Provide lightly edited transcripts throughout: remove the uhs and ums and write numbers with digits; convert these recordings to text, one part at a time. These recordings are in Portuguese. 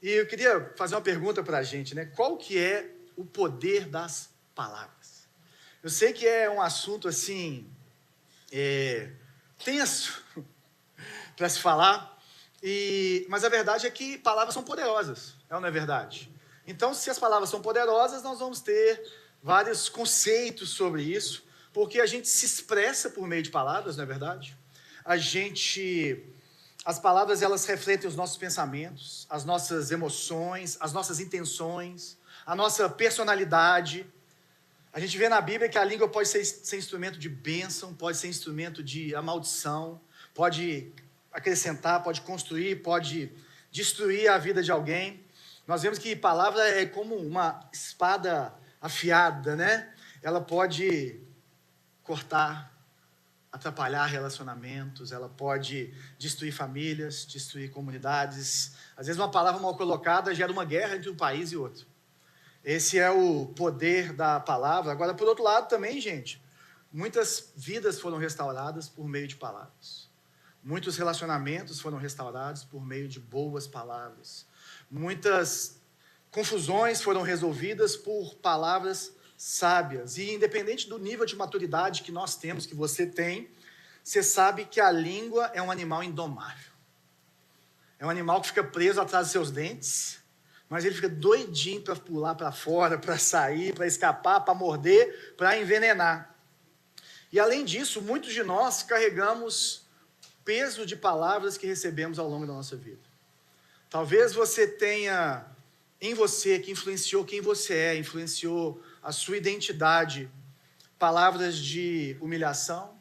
E eu queria fazer uma pergunta para a gente, né? Qual que é o poder das palavras? Eu sei que é um assunto assim, tenso para se falar, mas a verdade é que palavras são poderosas, é ou não é verdade? Então, se as palavras são poderosas, nós vamos ter vários conceitos sobre isso, porque a gente se expressa por meio de palavras, não é verdade? As palavras, elas refletem os nossos pensamentos, as nossas emoções, as nossas intenções, a nossa personalidade. A gente vê na Bíblia que a língua pode ser instrumento de bênção, pode ser instrumento de maldição, pode acrescentar, pode construir, pode destruir a vida de alguém. Nós vemos que palavra é como uma espada afiada, né? Ela pode cortar, atrapalhar relacionamentos, ela pode destruir famílias, destruir comunidades. Às vezes uma palavra mal colocada gera uma guerra entre um país e outro. Esse é o poder da palavra. Agora, por outro lado também, gente, muitas vidas foram restauradas por meio de palavras. Muitos relacionamentos foram restaurados por meio de boas palavras. Muitas confusões foram resolvidas por palavras sábias. E independente do nível de maturidade que nós temos, que você tem, você sabe que a língua é um animal indomável. É um animal que fica preso atrás dos seus dentes, mas ele fica doidinho para pular para fora, para sair, para escapar, para morder, para envenenar. E além disso, muitos de nós carregamos peso de palavras que recebemos ao longo da nossa vida. Talvez você tenha em você, que influenciou quem você é, influenciou a sua identidade, palavras de humilhação,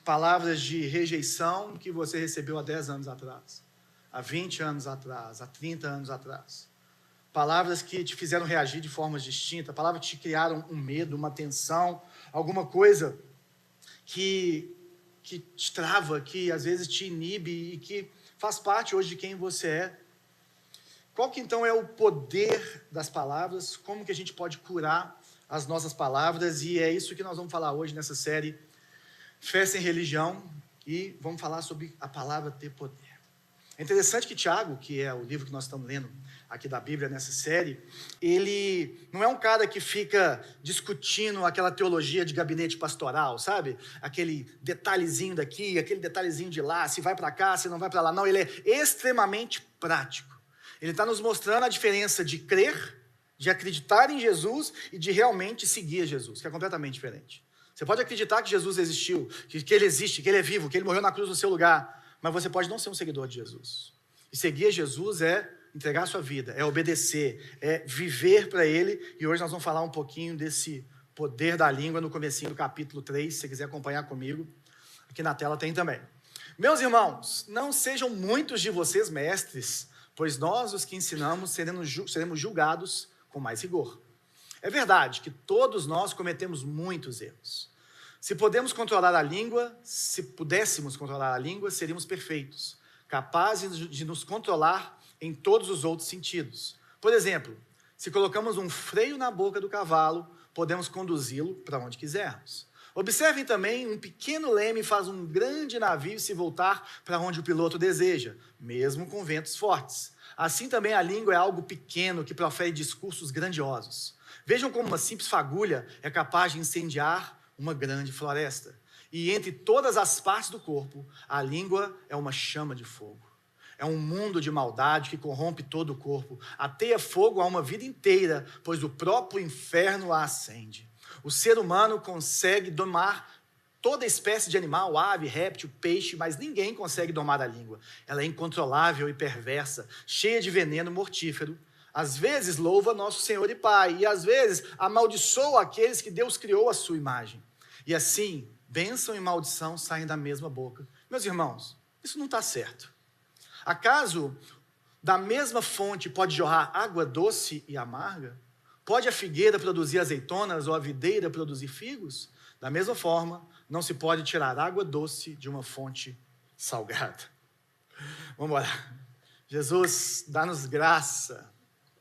palavras de rejeição que você recebeu há 10 anos atrás, há 20 anos atrás, há 30 anos atrás. Palavras que te fizeram reagir de formas distintas, palavras que te criaram um medo, uma tensão, alguma coisa que te trava, que às vezes te inibe e que faz parte hoje de quem você é. Qual que então é o poder das palavras? Como que a gente pode curar as nossas palavras? E é isso que nós vamos falar hoje nessa série Fé Sem Religião, e vamos falar sobre a palavra ter poder. É interessante que Tiago, que é o livro que nós estamos lendo aqui da Bíblia nessa série, ele não é um cara que fica discutindo aquela teologia de gabinete pastoral, sabe? Aquele detalhezinho daqui, aquele detalhezinho de lá, se vai para cá, se não vai para lá. Não, ele é extremamente prático. Ele está nos mostrando a diferença de crer, de acreditar em Jesus e de realmente seguir Jesus, que é completamente diferente. Você pode acreditar que Jesus existiu, que ele existe, que ele é vivo, que ele morreu na cruz no seu lugar, mas você pode não ser um seguidor de Jesus. E seguir Jesus é entregar a sua vida, é obedecer, é viver para ele. E hoje nós vamos falar um pouquinho desse poder da língua no comecinho do capítulo 3, se você quiser acompanhar comigo. Aqui na tela tem também. Meus irmãos, não sejam muitos de vocês mestres, pois nós, os que ensinamos, seremos julgados com mais rigor. É verdade que todos nós cometemos muitos erros. Se pudéssemos controlar a língua, seríamos perfeitos, capazes de nos controlar em todos os outros sentidos. Por exemplo, se colocamos um freio na boca do cavalo, podemos conduzi-lo para onde quisermos. Observem também, um pequeno leme faz um grande navio se voltar para onde o piloto deseja, mesmo com ventos fortes. Assim também a língua é algo pequeno que profere discursos grandiosos. Vejam como uma simples fagulha é capaz de incendiar uma grande floresta. E entre todas as partes do corpo, a língua é uma chama de fogo. É um mundo de maldade que corrompe todo o corpo. Ateia fogo a uma vida inteira, pois o próprio inferno a acende. O ser humano consegue domar toda espécie de animal, ave, réptil, peixe, mas ninguém consegue domar a língua. Ela é incontrolável e perversa, cheia de veneno mortífero. Às vezes louva nosso Senhor e Pai, e às vezes amaldiçoa aqueles que Deus criou à sua imagem. E assim, bênção e maldição saem da mesma boca. Meus irmãos, isso não está certo. Acaso da mesma fonte pode jorrar água doce e amarga? Pode a figueira produzir azeitonas ou a videira produzir figos? Da mesma forma, não se pode tirar água doce de uma fonte salgada. Vamos embora. Jesus, dá-nos graça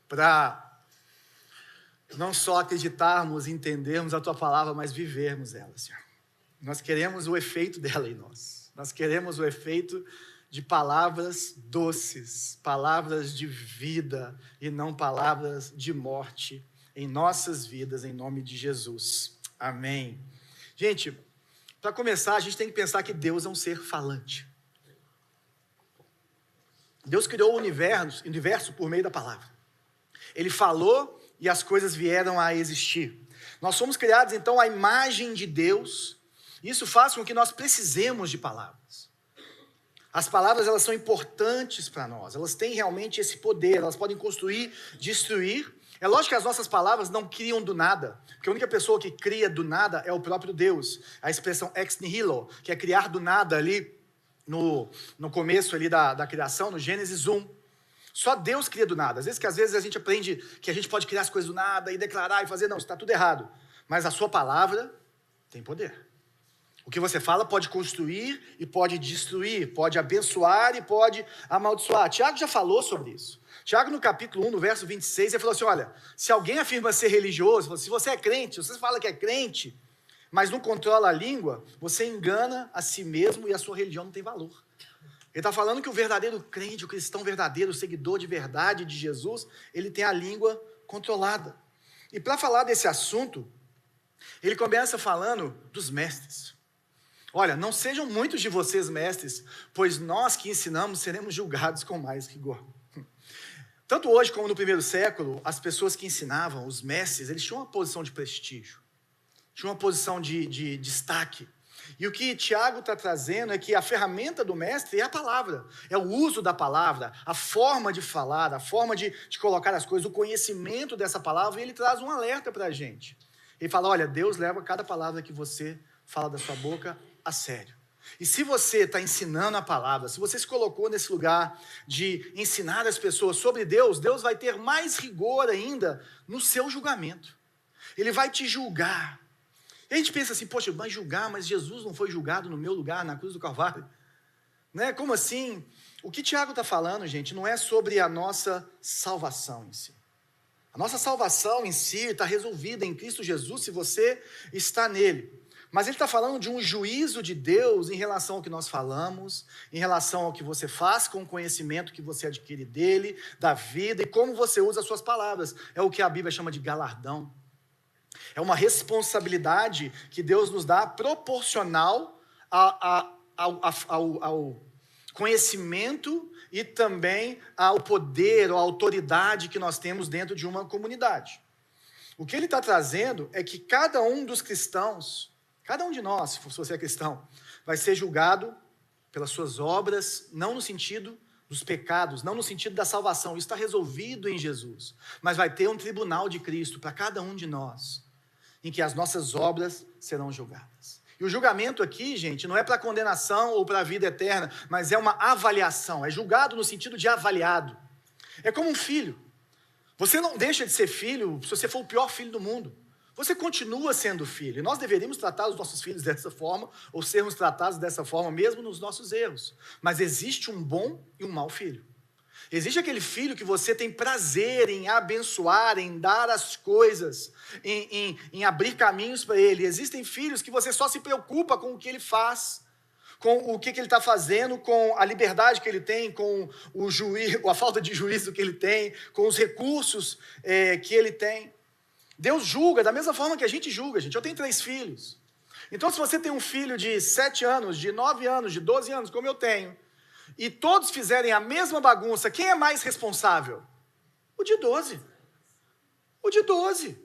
para não só acreditarmos e entendermos a Tua palavra, mas vivermos ela, Senhor. Nós queremos o efeito dela em nós. Nós queremos o efeito de palavras doces, palavras de vida e não palavras de morte em nossas vidas, em nome de Jesus. Amém. Gente, para começar, a gente tem que pensar que Deus é um ser falante. Deus criou o universo por meio da palavra. Ele falou e as coisas vieram a existir. Nós somos criados, então, à imagem de Deus. Isso faz com que nós precisemos de palavras. As palavras, elas são importantes para nós. Elas têm realmente esse poder. Elas podem construir, destruir. É lógico que as nossas palavras não criam do nada. Porque a única pessoa que cria do nada é o próprio Deus. A expressão ex nihilo, que é criar do nada ali no começo ali da criação, no Gênesis 1. Só Deus cria do nada. Às vezes a gente aprende que a gente pode criar as coisas do nada e declarar e fazer. Não, isso está tudo errado. Mas a sua palavra tem poder. O que você fala pode construir e pode destruir, pode abençoar e pode amaldiçoar. Tiago já falou sobre isso. Tiago, no capítulo 1, no verso 26, ele falou assim, olha, se alguém afirma ser religioso, se você é crente, se você fala que é crente, mas não controla a língua, você engana a si mesmo e a sua religião não tem valor. Ele está falando que o verdadeiro crente, o cristão verdadeiro, o seguidor de verdade de Jesus, ele tem a língua controlada. E para falar desse assunto, ele começa falando dos mestres. Olha, não sejam muitos de vocês mestres, pois nós que ensinamos seremos julgados com mais rigor. Tanto hoje como no primeiro século, as pessoas que ensinavam, os mestres, eles tinham uma posição de prestígio, tinham uma posição de destaque. E o que Tiago está trazendo é que a ferramenta do mestre é a palavra, é o uso da palavra, a forma de falar, a forma de colocar as coisas, o conhecimento dessa palavra, e ele traz um alerta para a gente. Ele fala, olha, Deus leva cada palavra que você fala da sua boca a sério. E se você está ensinando a palavra, se você se colocou nesse lugar de ensinar as pessoas sobre Deus, Deus vai ter mais rigor ainda no seu julgamento. Ele vai te julgar. E a gente pensa assim, poxa, mas julgar, mas Jesus não foi julgado no meu lugar, na cruz do Calvário? Né? Como assim? O que Tiago está falando, gente, não é sobre a nossa salvação em si. A nossa salvação em si está resolvida em Cristo Jesus, se você está nele. Mas ele está falando de um juízo de Deus em relação ao que nós falamos, em relação ao que você faz com o conhecimento que você adquire dele, da vida, e como você usa as suas palavras. É o que a Bíblia chama de galardão. É uma responsabilidade que Deus nos dá proporcional ao conhecimento e também ao poder, ou à autoridade que nós temos dentro de uma comunidade. O que ele está trazendo é que cada um dos cristãos, cada um de nós, se você é cristão, vai ser julgado pelas suas obras, não no sentido dos pecados, não no sentido da salvação, isso está resolvido em Jesus, mas vai ter um tribunal de Cristo para cada um de nós, em que as nossas obras serão julgadas. E o julgamento aqui, gente, não é para condenação ou para a vida eterna, mas é uma avaliação, é julgado no sentido de avaliado. É como um filho. Você não deixa de ser filho se você for o pior filho do mundo. Você continua sendo filho. E nós deveríamos tratar os nossos filhos dessa forma, ou sermos tratados dessa forma, mesmo nos nossos erros. Mas existe um bom e um mau filho. Existe aquele filho que você tem prazer em abençoar, em dar as coisas, em abrir caminhos para ele. Existem filhos que você só se preocupa com o que ele faz, com o que ele está fazendo, com a liberdade que ele tem, com a falta de juízo que ele tem, com os recursos que ele tem. Deus julga da mesma forma que a gente julga, gente. Eu tenho 3 filhos. Então, se você tem um filho de 7 anos, de 9 anos, de 12 anos, como eu tenho, e todos fizerem a mesma bagunça, quem é mais responsável? O de 12. O de 12.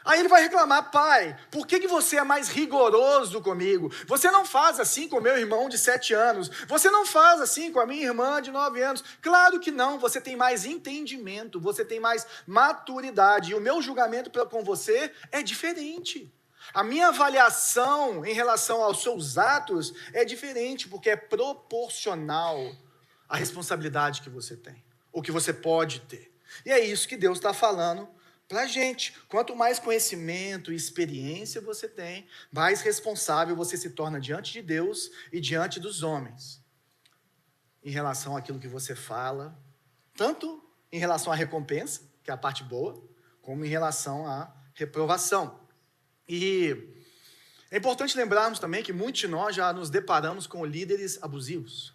Aí ele vai reclamar, pai, por que você é mais rigoroso comigo? Você não faz assim com o meu irmão de 7 anos. Você não faz assim com a minha irmã de 9 anos. Claro que não, você tem mais entendimento, você tem mais maturidade. E o meu julgamento com você é diferente. A minha avaliação em relação aos seus atos é diferente, porque é proporcional à responsabilidade que você tem, ou que você pode ter. E é isso que Deus está falando para a gente. Quanto mais conhecimento e experiência você tem, mais responsável você se torna diante de Deus e diante dos homens, em relação àquilo que você fala, tanto em relação à recompensa, que é a parte boa, como em relação à reprovação. E é importante lembrarmos também que muitos de nós já nos deparamos com líderes abusivos,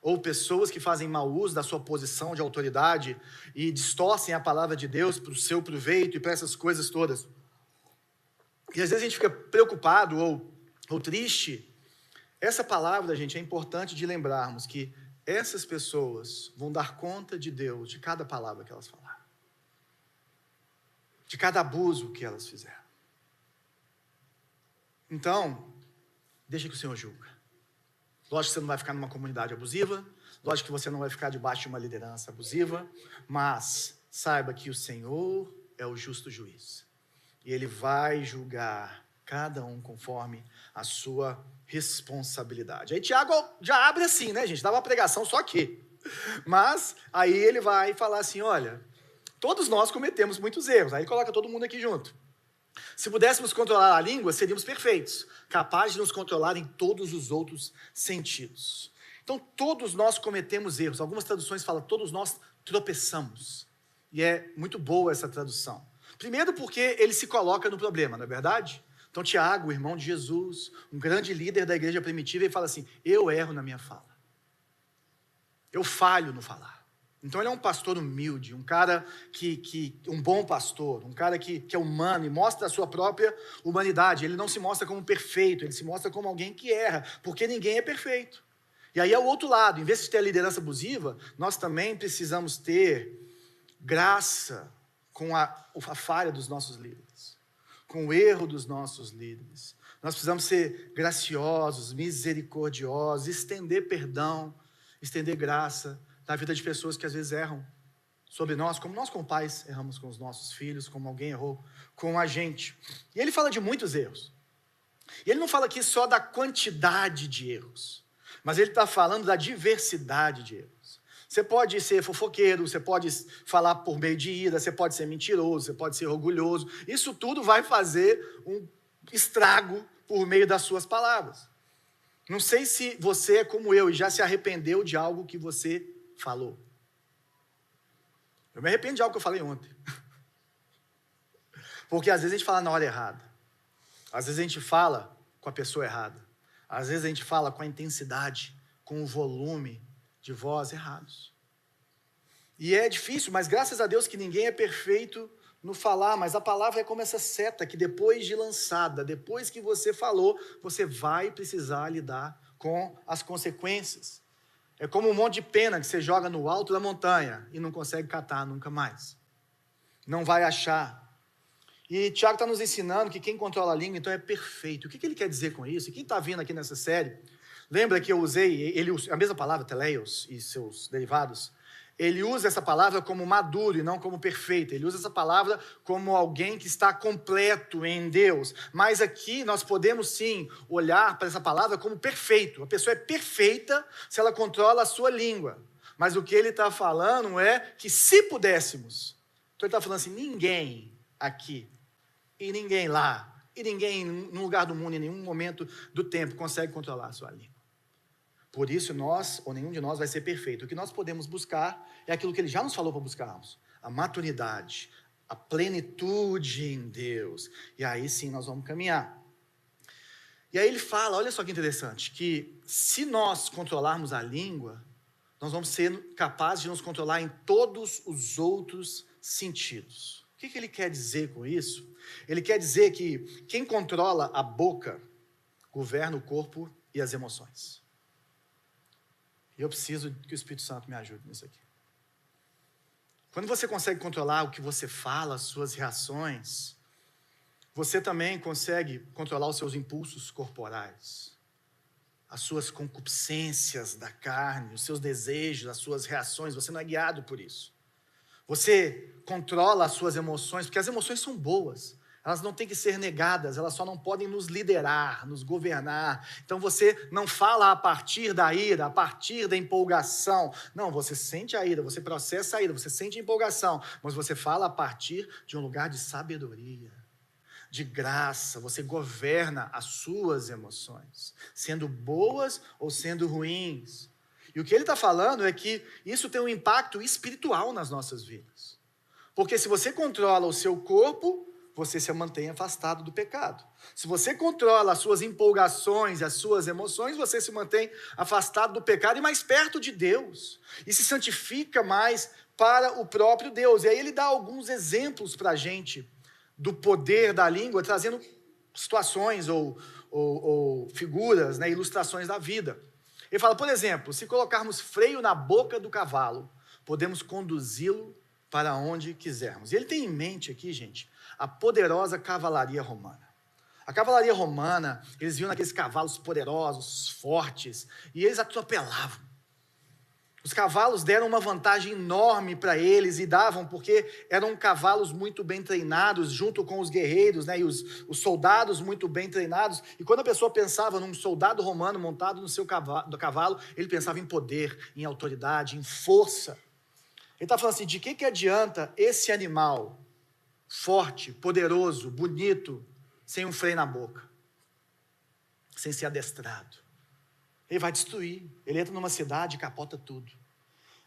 ou pessoas que fazem mau uso da sua posição de autoridade e distorcem a palavra de Deus para o seu proveito e para essas coisas todas. E às vezes a gente fica preocupado ou triste. Essa palavra, gente, é importante de lembrarmos que essas pessoas vão dar conta de Deus, de cada palavra que elas falaram, de cada abuso que elas fizeram. Então, deixa que o Senhor julga. Lógico que você não vai ficar numa comunidade abusiva, lógico que você não vai ficar debaixo de uma liderança abusiva, mas saiba que o Senhor é o justo juiz. E Ele vai julgar cada um conforme a sua responsabilidade. Aí Tiago já abre assim, né, gente? Dá uma pregação só aqui. Mas aí ele vai falar assim, olha, todos nós cometemos muitos erros. Aí ele coloca todo mundo aqui junto. Se pudéssemos controlar a língua, seríamos perfeitos, capazes de nos controlar em todos os outros sentidos. Então, todos nós cometemos erros. Algumas traduções falam, todos nós tropeçamos. E é muito boa essa tradução. Primeiro porque ele se coloca no problema, não é verdade? Então, Tiago, o irmão de Jesus, um grande líder da igreja primitiva, ele fala assim, eu erro na minha fala. Eu falho no falar. Então ele é um pastor humilde, um cara um bom pastor, um cara que é humano e mostra a sua própria humanidade. Ele não se mostra como perfeito, ele se mostra como alguém que erra, porque ninguém é perfeito. E aí é o outro lado, em vez de ter a liderança abusiva, nós também precisamos ter graça com a falha dos nossos líderes, com o erro dos nossos líderes. Nós precisamos ser graciosos, misericordiosos, estender perdão, estender graça na vida de pessoas que às vezes erram sobre nós, como pais erramos com os nossos filhos, como alguém errou com a gente. E ele fala de muitos erros. E ele não fala aqui só da quantidade de erros, mas ele está falando da diversidade de erros. Você pode ser fofoqueiro, você pode falar por meio de ira, você pode ser mentiroso, você pode ser orgulhoso. Isso tudo vai fazer um estrago por meio das suas palavras. Não sei se você é como eu e já se arrependeu de algo que você falou. Eu me arrependo de algo que eu falei ontem. Porque às vezes a gente fala na hora errada. Às vezes a gente fala com a pessoa errada. Às vezes a gente fala com a intensidade, com o volume de voz errados. E é difícil, mas graças a Deus que ninguém é perfeito no falar, mas a palavra é como essa seta que depois de lançada, depois que você falou, você vai precisar lidar com as consequências. É como um monte de pena que você joga no alto da montanha e não consegue catar nunca mais. Não vai achar. E Tiago está nos ensinando que quem controla a língua, então, é perfeito. O que ele quer dizer com isso? E quem está vindo aqui nessa série, lembra que eu usei a mesma palavra, teleios, e seus derivados? Ele usa essa palavra como maduro e não como perfeito. Ele usa essa palavra como alguém que está completo em Deus. Mas aqui nós podemos sim olhar para essa palavra como perfeito. A pessoa é perfeita se ela controla a sua língua. Mas o que ele está falando é que se pudéssemos. Então ele está falando assim, ninguém aqui e ninguém lá e ninguém no lugar do mundo, em nenhum momento do tempo consegue controlar a sua língua. Por isso nós, ou nenhum de nós, vai ser perfeito. O que nós podemos buscar é aquilo que ele já nos falou para buscarmos. A maturidade, a plenitude em Deus. E aí sim nós vamos caminhar. E aí ele fala, olha só que interessante, que se nós controlarmos a língua, nós vamos ser capazes de nos controlar em todos os outros sentidos. O que ele quer dizer com isso? Ele quer dizer que quem controla a boca governa o corpo e as emoções. E eu preciso que o Espírito Santo me ajude nisso aqui. Quando você consegue controlar o que você fala, as suas reações, você também consegue controlar os seus impulsos corporais, as suas concupiscências da carne, os seus desejos, as suas reações. Você não é guiado por isso. Você controla as suas emoções, porque as emoções são boas. Elas não têm que ser negadas, elas só não podem nos liderar, nos governar. Então você não fala a partir da ira, a partir da empolgação. Não, você sente a ira, você processa a ira, você sente a empolgação, mas você fala a partir de um lugar de sabedoria, de graça. Você governa as suas emoções, sendo boas ou sendo ruins. E o que ele está falando é que isso tem um impacto espiritual nas nossas vidas. Porque se você controla o seu corpo, você se mantém afastado do pecado. Se você controla as suas empolgações e as suas emoções, você se mantém afastado do pecado e mais perto de Deus. E se santifica mais para o próprio Deus. E aí ele dá alguns exemplos para a gente do poder da língua, trazendo situações ou figuras, né, ilustrações da vida. Ele fala, por exemplo, se colocarmos freio na boca do cavalo, podemos conduzi-lo para onde quisermos. E ele tem em mente aqui, gente, a poderosa cavalaria romana. A cavalaria romana, eles viam aqueles cavalos poderosos, fortes, e eles atropelavam. Os cavalos deram uma vantagem enorme para eles e davam porque eram cavalos muito bem treinados, junto com os guerreiros, né, e os soldados muito bem treinados. E quando a pessoa pensava num soldado romano montado no seu cavalo, ele pensava em poder, em autoridade, em força. Ele está falando assim, de que adianta esse animal forte, poderoso, bonito, sem um freio na boca, sem ser adestrado? Ele vai destruir. Ele entra numa cidade e capota tudo.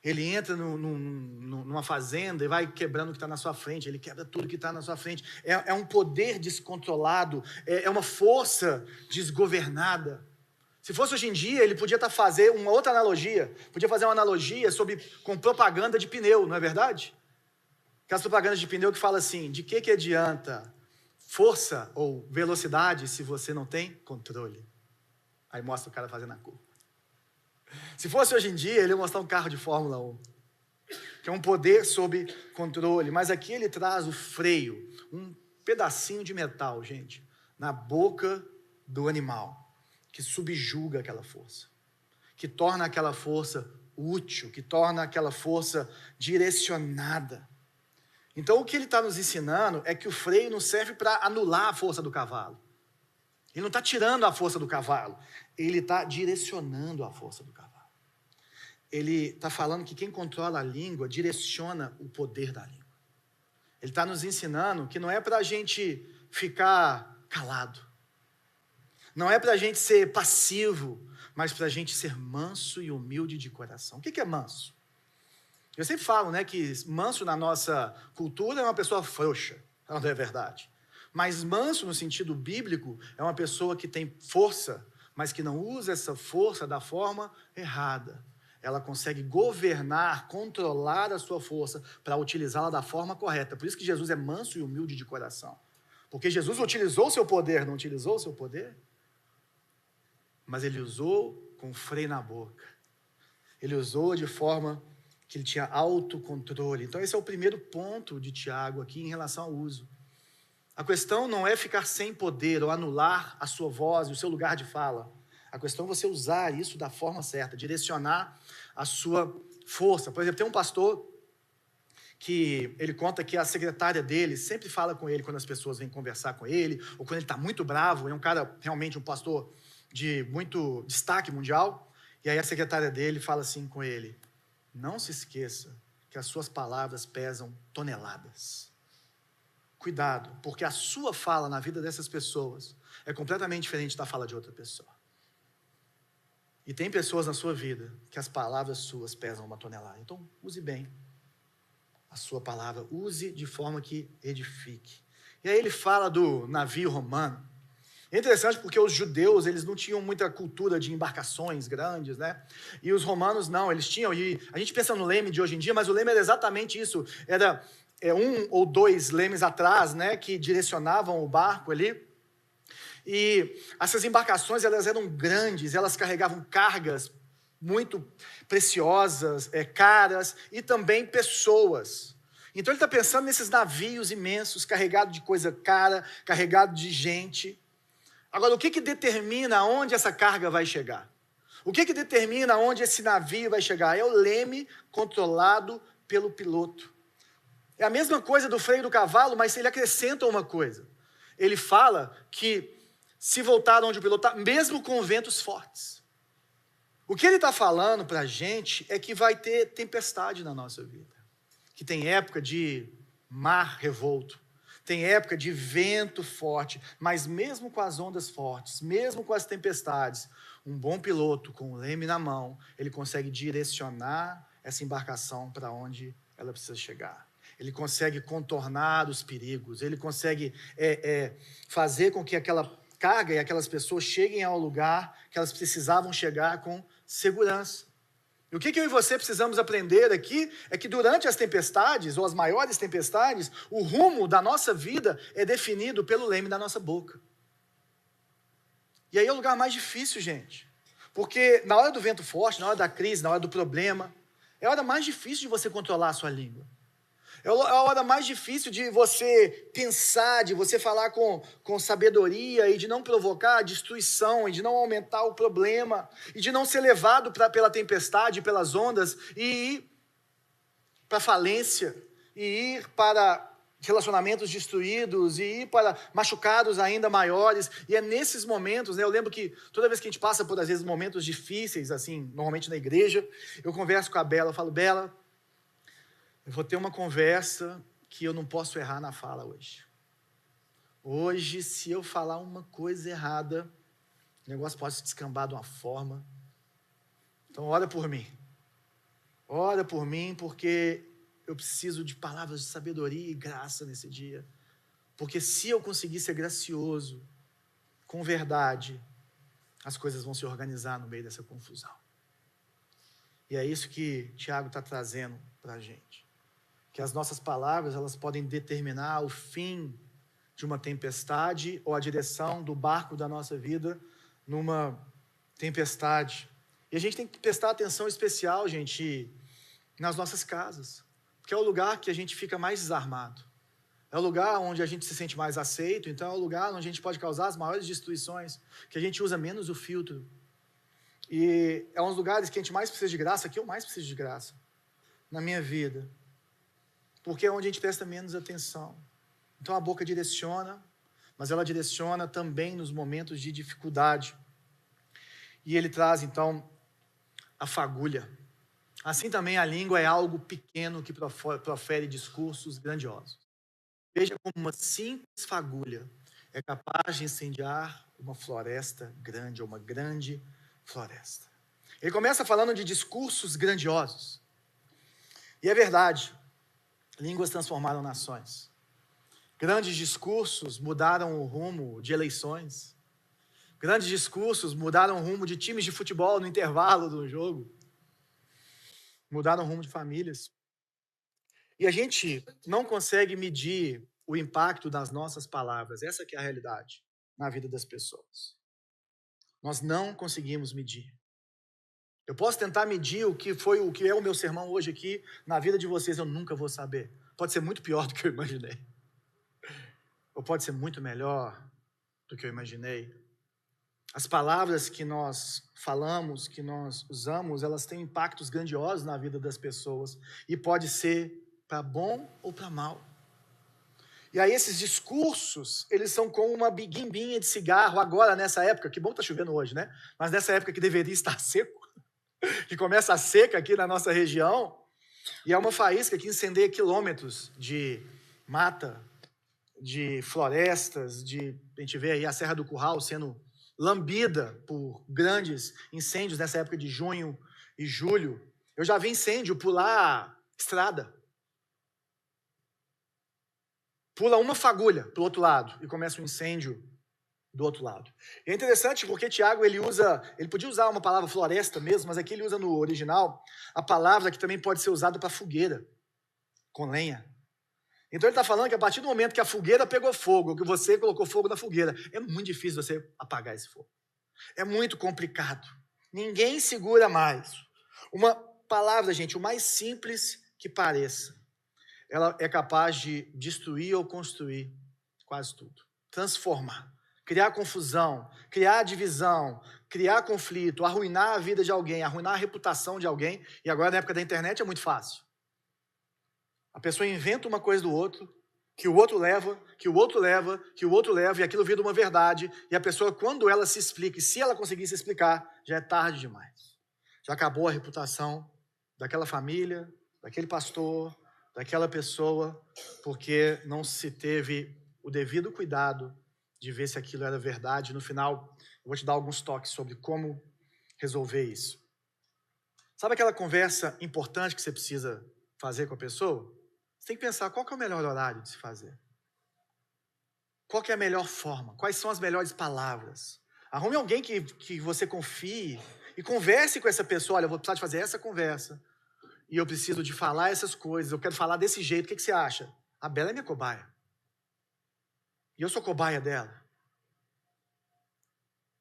Ele entra numa fazenda e vai quebrando o que está na sua frente. Ele quebra tudo que está na sua frente. É um poder descontrolado, é uma força desgovernada. Se fosse hoje em dia, ele podia fazer uma outra analogia. Podia fazer uma analogia com propaganda de pneu, não é verdade? Aquelas propagandas de pneu que fala assim, de que adianta força ou velocidade se você não tem controle? Aí mostra o cara fazendo a curva. Se fosse hoje em dia, ele ia mostrar um carro de Fórmula 1, que é um poder sob controle. Mas aqui ele traz o freio, um pedacinho de metal, gente, na boca do animal, que subjuga aquela força, que torna aquela força útil, que torna aquela força direcionada. Então, o que ele está nos ensinando é que o freio não serve para anular a força do cavalo. Ele não está tirando a força do cavalo, ele está direcionando a força do cavalo. Ele está falando que quem controla a língua direciona o poder da língua. Ele está nos ensinando que não é para a gente ficar calado, não é para a gente ser passivo, mas para a gente ser manso e humilde de coração. O que é manso? Eu sempre falo, né, que manso na nossa cultura é uma pessoa frouxa, não é verdade? Mas manso no sentido bíblico é uma pessoa que tem força, mas que não usa essa força da forma errada. Ela consegue governar, controlar a sua força para utilizá-la da forma correta. Por isso que Jesus é manso e humilde de coração. Porque Jesus utilizou o seu poder, não utilizou o seu poder? Mas ele usou com freio na boca. Ele usou de forma que ele tinha autocontrole. Então esse é o primeiro ponto de Tiago aqui em relação ao uso. A questão não é ficar sem poder ou anular a sua voz e o seu lugar de fala. A questão é você usar isso da forma certa, direcionar a sua força. Por exemplo, tem um pastor que ele conta que a secretária dele sempre fala com ele quando as pessoas vêm conversar com ele, ou quando ele está muito bravo, é um cara, realmente um pastor de muito destaque mundial, e aí a secretária dele fala assim com ele, não se esqueça que as suas palavras pesam toneladas. Cuidado, porque a sua fala na vida dessas pessoas é completamente diferente da fala de outra pessoa. E tem pessoas na sua vida que as palavras suas pesam uma tonelada. Então, use bem a sua palavra, use de forma que edifique. E aí ele fala do navio romano. É interessante porque os judeus, eles não tinham muita cultura de embarcações grandes, né? E os romanos não, eles tinham. E a gente pensa no leme de hoje em dia, mas o leme era exatamente isso. Era um ou dois lemes atrás, né, que direcionavam o barco ali. E essas embarcações, elas eram grandes, elas carregavam cargas muito preciosas, caras, e também pessoas. Então ele está pensando nesses navios imensos, carregados de coisa cara, carregados de gente. Agora, o que determina onde essa carga vai chegar? O que determina onde esse navio vai chegar? É o leme controlado pelo piloto. É a mesma coisa do freio do cavalo, mas ele acrescenta uma coisa. Ele fala que se voltar onde o piloto está, mesmo com ventos fortes. O que ele está falando para a gente é que vai ter tempestade na nossa vida. Que tem época de mar revolto, tem época de vento forte, mas mesmo com as ondas fortes, mesmo com as tempestades, um bom piloto com o leme na mão, ele consegue direcionar essa embarcação para onde ela precisa chegar. ele consegue contornar os perigos, ele consegue fazer com que aquela carga e aquelas pessoas cheguem ao lugar que elas precisavam chegar com segurança. E o que eu e você precisamos aprender aqui é que durante as tempestades, ou as maiores tempestades, o rumo da nossa vida é definido pelo leme da nossa boca. E aí é o lugar mais difícil, gente. Porque na hora do vento forte, na hora da crise, na hora do problema, é a hora mais difícil de você controlar a sua língua. É a hora mais difícil de você pensar, de você falar com sabedoria e de não provocar destruição, e de não aumentar o problema, e de não ser levado pela tempestade, pelas ondas, e ir para falência, e ir para relacionamentos destruídos, e ir para machucados ainda maiores. E é nesses momentos, né, eu lembro que toda vez que a gente passa por, às vezes, momentos difíceis, assim, normalmente na igreja, eu converso com a Bela, eu falo, Bela, eu vou ter uma conversa que eu não posso errar na fala hoje. Hoje, se eu falar uma coisa errada, o negócio pode se descambar de uma forma. Então, ora por mim. Ora por mim, porque eu preciso de palavras de sabedoria e graça nesse dia. Porque se eu conseguir ser gracioso, com verdade, as coisas vão se organizar no meio dessa confusão. E é isso que Tiago está trazendo para a gente. Que as nossas palavras, elas podem determinar o fim de uma tempestade ou a direção do barco da nossa vida numa tempestade. E a gente tem que prestar atenção especial, gente, nas nossas casas, porque é o lugar que a gente fica mais desarmado. É o lugar onde a gente se sente mais aceito, então é o lugar onde a gente pode causar as maiores destruições, que a gente usa menos o filtro. E é um dos lugares que a gente mais precisa de graça, que eu mais preciso de graça na minha vida. Porque é onde a gente presta menos atenção. Então a boca direciona, mas ela direciona também nos momentos de dificuldade. E ele traz, então, a fagulha. Assim também a língua é algo pequeno que profere discursos grandiosos. Veja como uma simples fagulha é capaz de incendiar uma floresta grande, ou uma grande floresta. Ele começa falando de discursos grandiosos. E é verdade. Línguas transformaram nações. Grandes discursos mudaram o rumo de eleições. Grandes discursos mudaram o rumo de times de futebol no intervalo do jogo. Mudaram o rumo de famílias. E a gente não consegue medir o impacto das nossas palavras. Essa que é a realidade na vida das pessoas. Nós não conseguimos medir. Eu posso tentar medir o que é o meu sermão hoje aqui na vida de vocês, eu nunca vou saber. Pode ser muito pior do que eu imaginei. Ou pode ser muito melhor do que eu imaginei. As palavras que nós falamos, que nós usamos, elas têm impactos grandiosos na vida das pessoas. E pode ser para bom ou para mal. E aí esses discursos, eles são como uma biguimbinha de cigarro agora nessa época, que bom que está chovendo hoje, né? Mas nessa época que deveria estar seco, que começa a seca aqui na nossa região, e é uma faísca que incendeia quilômetros de mata, de florestas, a gente vê aí a Serra do Curral sendo lambida por grandes incêndios nessa época de junho e julho. Eu já vi incêndio pular estrada. Pula uma fagulha para o outro lado e começa um incêndio do outro lado. E é interessante porque Tiago, ele podia usar uma palavra floresta mesmo, mas aqui ele usa no original a palavra que também pode ser usada para fogueira, com lenha. Então ele está falando que a partir do momento que a fogueira pegou fogo, que você colocou fogo na fogueira, é muito difícil você apagar esse fogo. É muito complicado. Ninguém segura mais. Uma palavra, gente, o mais simples que pareça, ela é capaz de destruir ou construir quase tudo. Transformar. Criar confusão, criar divisão, criar conflito, arruinar a vida de alguém, arruinar a reputação de alguém. E agora, na época da internet, é muito fácil. A pessoa inventa uma coisa do outro, que o outro leva, que o outro leva, que o outro leva, e aquilo vira uma verdade. E a pessoa, quando ela se explica, e se ela conseguir se explicar, já é tarde demais. Já acabou a reputação daquela família, daquele pastor, daquela pessoa, porque não se teve o devido cuidado de ver se aquilo era verdade. No final, eu vou te dar alguns toques sobre como resolver isso. Sabe aquela conversa importante que você precisa fazer com a pessoa? Você Você tem que pensar qual que é o melhor horário de se fazer. Qual que é a melhor forma? Quais são as melhores palavras? Arrume alguém que você confie e converse com essa pessoa. Olha, eu vou precisar de fazer essa conversa. E eu preciso de falar essas coisas. Eu quero falar desse jeito. O que você acha? A Bela é minha cobaia. E eu sou cobaia dela.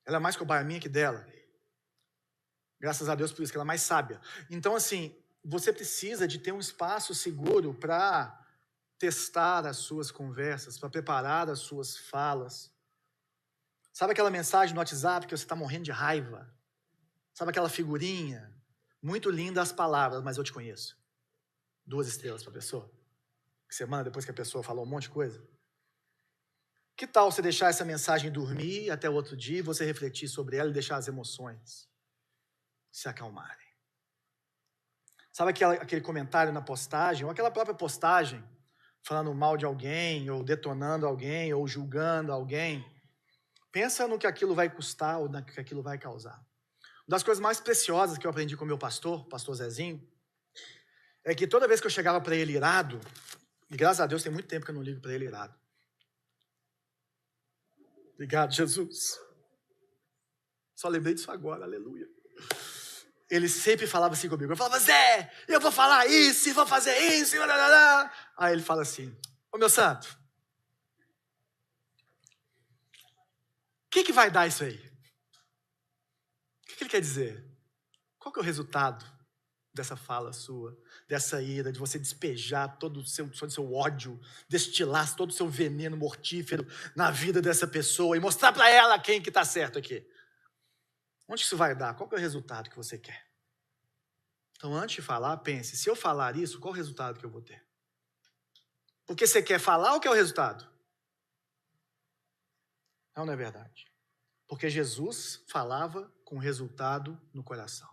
Ela é mais cobaia minha que dela. Graças a Deus por isso, que ela é mais sábia. Então, assim, você precisa de ter um espaço seguro para testar as suas conversas, para preparar as suas falas. Sabe aquela mensagem no WhatsApp que você está morrendo de raiva? Sabe aquela figurinha? Muito linda as palavras, mas eu te conheço. 2 estrelas para a pessoa. Que você manda depois que a pessoa falou um monte de coisa. Que tal você deixar essa mensagem dormir até o outro dia, você refletir sobre ela e deixar as emoções se acalmarem? Sabe aquele comentário na postagem, ou aquela própria postagem, falando mal de alguém, ou detonando alguém, ou julgando alguém? Pensa no que aquilo vai custar, ou no que aquilo vai causar. Uma das coisas mais preciosas que eu aprendi com o meu pastor Zezinho, é que toda vez que eu chegava para ele irado, e graças a Deus tem muito tempo que eu não ligo para ele irado. Obrigado, Jesus. Só lembrei disso agora, aleluia. Ele sempre falava assim comigo. Eu falava, Zé, eu vou falar isso, e vou fazer isso, e blá, blá, blá. Aí ele fala assim, ô meu santo, o que vai dar isso aí? O que ele quer dizer? Qual que é o resultado dessa fala sua, dessa ira, de você despejar todo o seu ódio, destilar todo o seu veneno mortífero na vida dessa pessoa e mostrar para ela quem que está certo aqui? Onde isso vai dar? Qual que é o resultado que você quer? Então, antes de falar, pense, se eu falar isso, qual o resultado que eu vou ter? Porque você quer falar ou quer o resultado? Não é verdade. Porque Jesus falava com resultado no coração.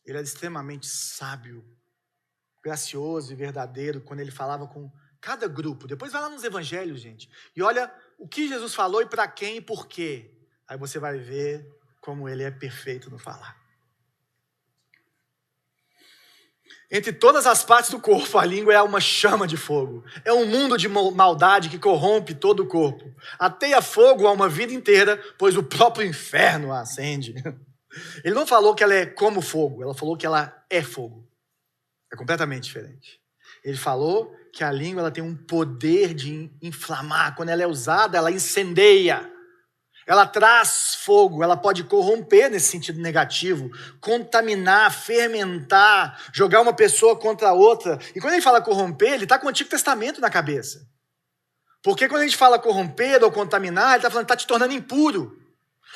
Ele era extremamente sábio, gracioso e verdadeiro quando ele falava com cada grupo. Depois vai lá nos evangelhos, gente, e olha o que Jesus falou e para quem e por quê. Aí você vai ver como ele é perfeito no falar. Entre todas as partes do corpo, a língua é uma chama de fogo. É um mundo de maldade que corrompe todo o corpo. Ateia fogo a uma vida inteira, pois o próprio inferno a acende. Ele não falou que ela é como fogo, ela falou que ela é fogo. É completamente diferente. Ele falou que a língua ela tem um poder de inflamar. Quando ela é usada, ela incendeia. Ela traz fogo, ela pode corromper nesse sentido negativo, contaminar, fermentar, jogar uma pessoa contra a outra. E quando ele fala corromper, ele está com o Antigo Testamento na cabeça. Porque quando a gente fala corromper ou contaminar, ele está falando que está te tornando impuro.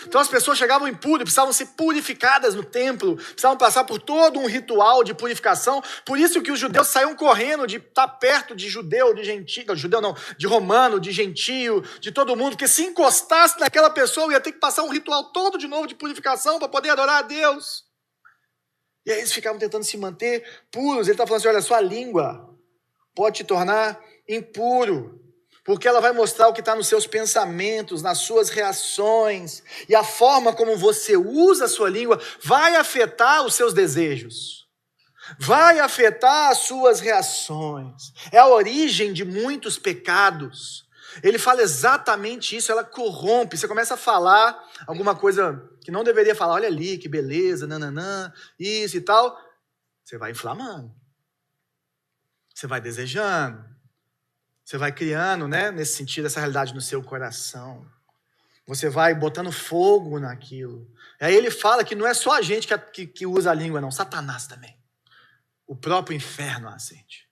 Então as pessoas chegavam impuras, precisavam ser purificadas no templo, precisavam passar por todo um ritual de purificação. Por isso que os judeus saíam correndo de estar perto de judeu, de gentio, judeu não, de romano, de gentio, de todo mundo, porque se encostasse naquela pessoa ia ter que passar um ritual todo de novo de purificação para poder adorar a Deus. E aí eles ficavam tentando se manter puros. Ele está falando assim, olha, sua língua pode te tornar impuro. Porque ela vai mostrar o que está nos seus pensamentos, nas suas reações. E a forma como você usa a sua língua vai afetar os seus desejos. Vai afetar as suas reações. É a origem de muitos pecados. Ele fala exatamente isso, ela corrompe. Você começa a falar alguma coisa que não deveria falar. Olha ali, que beleza, nananã, isso e tal. Você vai inflamando. Você vai desejando. Você vai criando, né, nesse sentido, essa realidade no seu coração. Você vai botando fogo naquilo. Aí ele fala que não é só a gente que usa a língua, não. Satanás também. O próprio inferno a acende.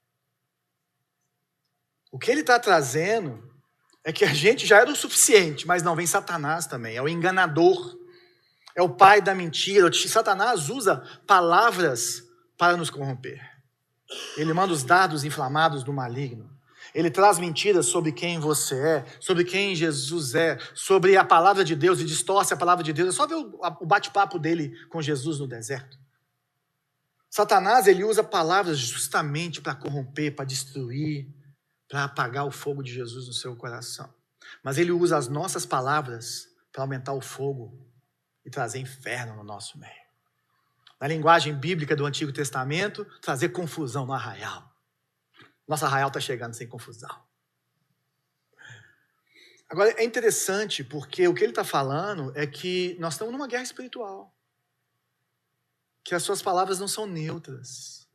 O que ele está trazendo é que a gente já era o suficiente, mas não, vem Satanás também. É o enganador. É o pai da mentira. Satanás usa palavras para nos corromper. Ele manda os dardos inflamados do maligno. Ele traz mentiras sobre quem você é, sobre quem Jesus é, sobre a palavra de Deus e distorce a palavra de Deus. É só ver o bate-papo dele com Jesus no deserto. Satanás, ele usa palavras justamente para corromper, para destruir, para apagar o fogo de Jesus no seu coração. Mas ele usa as nossas palavras para aumentar o fogo e trazer inferno no nosso meio. na linguagem bíblica do Antigo Testamento, trazer confusão no arraial. Nosso arraial está chegando sem confusão. Agora, é interessante porque o que ele está falando é que nós estamos numa guerra espiritual. Que as suas palavras não são neutras.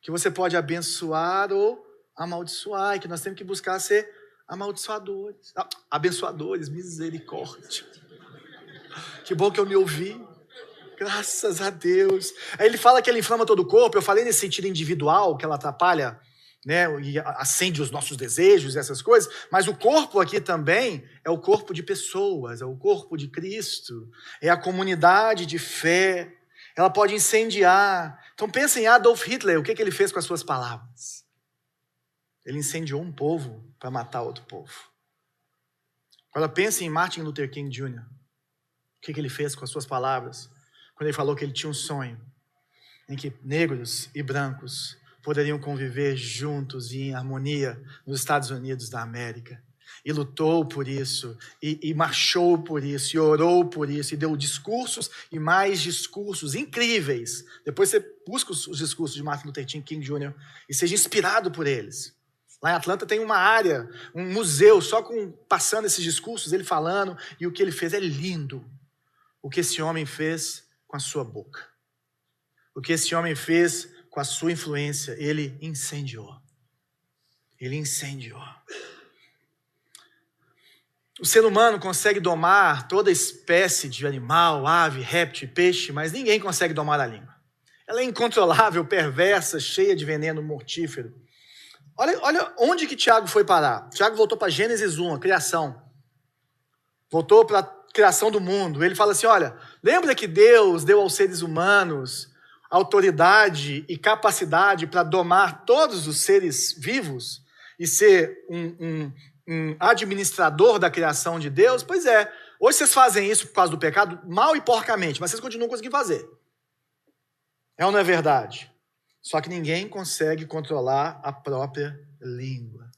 Que você pode abençoar ou amaldiçoar. E que nós temos que buscar ser amaldiçoadores. Abençoadores, misericórdia. Que bom que eu me ouvi. Graças a Deus. Aí ele fala que ela inflama todo o corpo. Eu falei nesse sentido individual, que ela atrapalha, né, e acende os nossos desejos e essas coisas, mas o corpo aqui também é o corpo de pessoas, é o corpo de Cristo, é a comunidade de fé, ela pode incendiar. Então pensa em Adolf Hitler, o que ele fez com as suas palavras? Ele incendiou um povo para matar outro povo. Agora pensa em Martin Luther King Jr., o que ele fez com as suas palavras, quando ele falou que ele tinha um sonho, em que negros e brancos poderiam conviver juntos e em harmonia nos Estados Unidos da América. E lutou por isso, e marchou por isso, e orou por isso, e deu discursos e mais discursos incríveis. Depois você busca os discursos de Martin Luther King Jr. e seja inspirado por eles. Lá em Atlanta tem uma área, um museu, só passando esses discursos, ele falando, e o que ele fez é lindo. O que esse homem fez com a sua boca. O que esse homem fez com a sua influência, ele incendiou. Ele incendiou. O ser humano consegue domar toda espécie de animal, ave, réptil, peixe, mas ninguém consegue domar a língua. Ela é incontrolável, perversa, cheia de veneno mortífero. Olha onde que Tiago foi parar. Tiago voltou para Gênesis 1, a criação. Voltou para a criação do mundo. Ele fala assim, olha, lembra que Deus deu aos seres humanos autoridade e capacidade para domar todos os seres vivos e ser um administrador da criação de Deus? Pois é, hoje vocês fazem isso por causa do pecado, mal e porcamente, mas vocês continuam conseguindo fazer. É ou não é verdade? Só que ninguém consegue controlar a própria língua.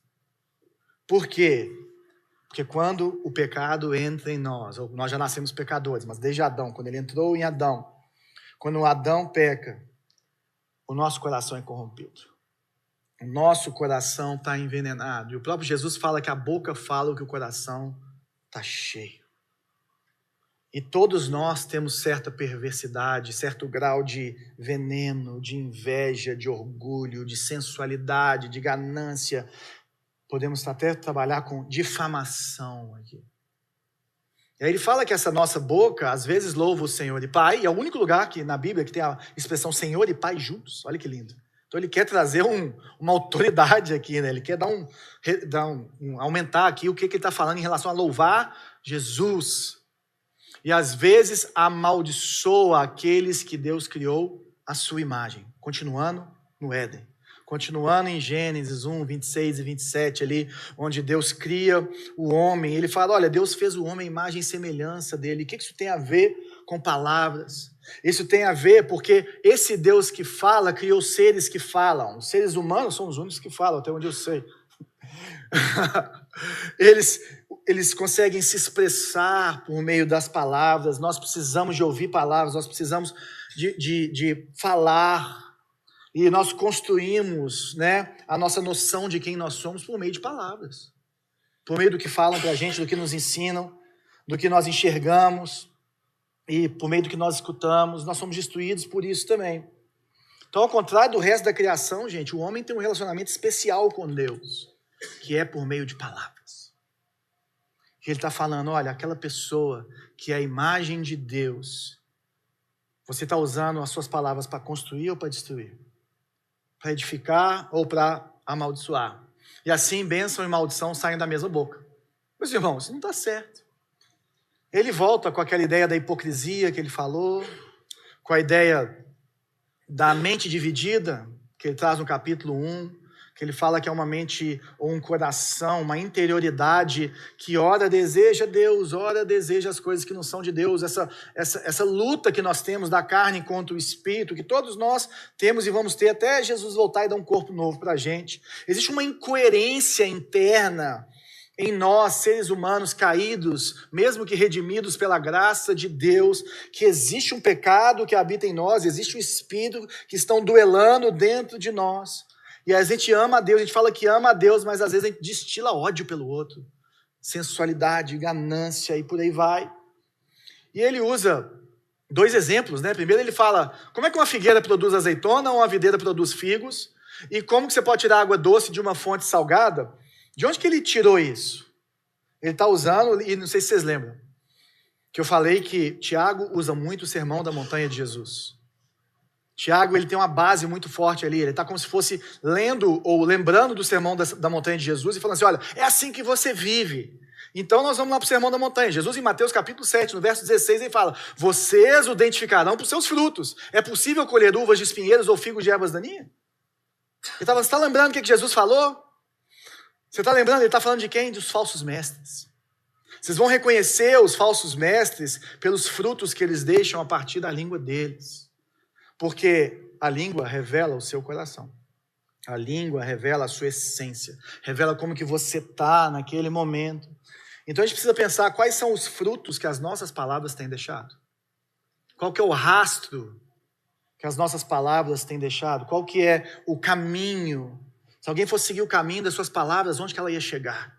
Por quê? Porque quando o pecado entra em nós, ou nós já nascemos pecadores, mas desde Adão, quando ele entrou em Adão, quando Adão peca, o nosso coração é corrompido. O nosso coração está envenenado. E o próprio Jesus fala que a boca fala o que o coração está cheio. E todos nós temos certa perversidade, certo grau de veneno, de inveja, de orgulho, de sensualidade, de ganância. Podemos até trabalhar com difamação aqui. E aí ele fala que essa nossa boca, às vezes, louva o Senhor e Pai, e é o único lugar que, na Bíblia que tem a expressão Senhor e Pai juntos. Olha que lindo. Então ele quer trazer uma autoridade aqui, né? Ele quer aumentar aqui o que ele está falando em relação a louvar Jesus. E às vezes amaldiçoa aqueles que Deus criou à sua imagem. Continuando no Éden. Continuando em Gênesis 1, 26 e 27 ali, onde Deus cria o homem. Ele fala, olha, Deus fez o homem à imagem e semelhança dele. O que isso tem a ver com palavras? Isso tem a ver porque esse Deus que fala, criou seres que falam. Os seres humanos são os únicos que falam, até onde eu sei. Eles conseguem se expressar por meio das palavras. Nós precisamos de ouvir palavras, nós precisamos de falar. E nós construímos, né, a nossa noção de quem nós somos por meio de palavras. Por meio do que falam para a gente, do que nos ensinam, do que nós enxergamos. E por meio do que nós escutamos, nós somos destruídos por isso também. Então, ao contrário do resto da criação, gente, o homem tem um relacionamento especial com Deus, que é por meio de palavras. Ele está falando, olha, aquela pessoa que é a imagem de Deus, você está usando as suas palavras para construir ou para destruir? Para edificar ou para amaldiçoar? E assim, bênção e maldição saem da mesma boca. Meus irmãos, isso não está certo. Ele volta com aquela ideia da hipocrisia que ele falou, com a ideia da mente dividida, que ele traz no capítulo 1, que ele fala que é uma mente ou um coração, uma interioridade que ora deseja Deus, ora deseja as coisas que não são de Deus, essa luta que nós temos da carne contra o espírito, que todos nós temos e vamos ter até Jesus voltar e dar um corpo novo para a gente. Existe uma incoerência interna em nós, seres humanos caídos, mesmo que redimidos pela graça de Deus, que existe um pecado que habita em nós, existe um espírito que estão duelando dentro de nós. E a gente ama a Deus, a gente fala que ama a Deus, mas às vezes a gente destila ódio pelo outro. Sensualidade, ganância e por aí vai. E ele usa 2 exemplos, né? Primeiro ele fala, como é que uma figueira produz azeitona ou uma videira produz figos? E como que você pode tirar água doce de uma fonte salgada? De onde que ele tirou isso? Ele está usando, e não sei se vocês lembram, que eu falei que Tiago usa muito o sermão da montanha de Jesus. Tiago, ele tem uma base muito forte ali, ele está como se fosse lendo ou lembrando do sermão da montanha de Jesus e falando assim, olha, é assim que você vive. Então nós vamos lá para o sermão da montanha. Jesus em Mateus capítulo 7, no verso 16, ele fala, vocês o identificarão por seus frutos. É possível colher uvas de espinheiros ou figos de ervas daninhas? Você está lembrando o que Jesus falou? Você está lembrando? Ele está falando de quem? Dos falsos mestres. Vocês vão reconhecer os falsos mestres pelos frutos que eles deixam a partir da língua deles. Porque a língua revela o seu coração. A língua revela a sua essência. Revela como que você está naquele momento. Então a gente precisa pensar quais são os frutos que as nossas palavras têm deixado. Qual que é o rastro que as nossas palavras têm deixado? Qual que é o caminho? Se alguém fosse seguir o caminho das suas palavras, onde que ela ia chegar?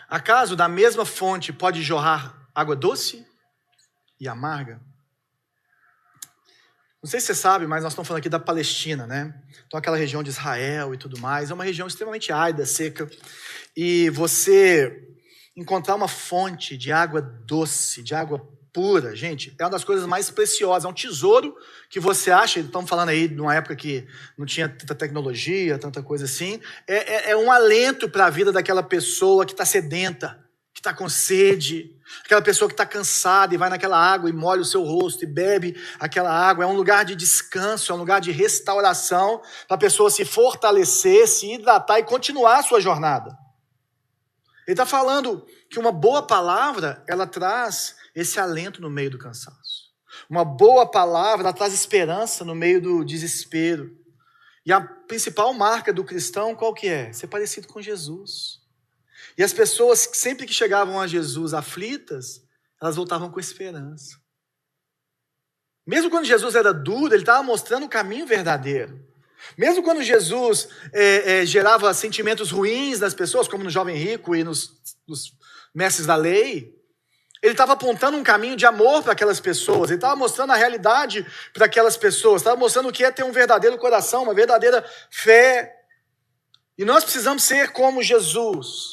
Acaso da mesma fonte pode jorrar água doce e amarga? Não sei se você sabe, mas nós estamos falando aqui da Palestina, né? Então aquela região de Israel e tudo mais, é uma região extremamente árida, seca. E você encontrar uma fonte de água doce, de água pura, gente, é uma das coisas mais preciosas, é um tesouro que você acha, estamos falando aí de uma época que não tinha tanta tecnologia, tanta coisa assim, é um alento para a vida daquela pessoa que está sedenta, que está com sede, aquela pessoa que está cansada e vai naquela água e molha o seu rosto e bebe aquela água, é um lugar de descanso, é um lugar de restauração, para a pessoa se fortalecer, se hidratar e continuar a sua jornada. Ele está falando que uma boa palavra, ela traz esse alento no meio do cansaço. Uma boa palavra, ela traz esperança no meio do desespero. E a principal marca do cristão, qual que é? Ser parecido com Jesus. E as pessoas, sempre que chegavam a Jesus aflitas, elas voltavam com esperança. Mesmo quando Jesus era duro, ele estava mostrando o caminho verdadeiro. Mesmo quando Jesus gerava sentimentos ruins nas pessoas, como no jovem rico e nos mestres da lei, ele estava apontando um caminho de amor para aquelas pessoas, ele estava mostrando a realidade para aquelas pessoas, estava mostrando o que é ter um verdadeiro coração, uma verdadeira fé. E nós precisamos ser como Jesus.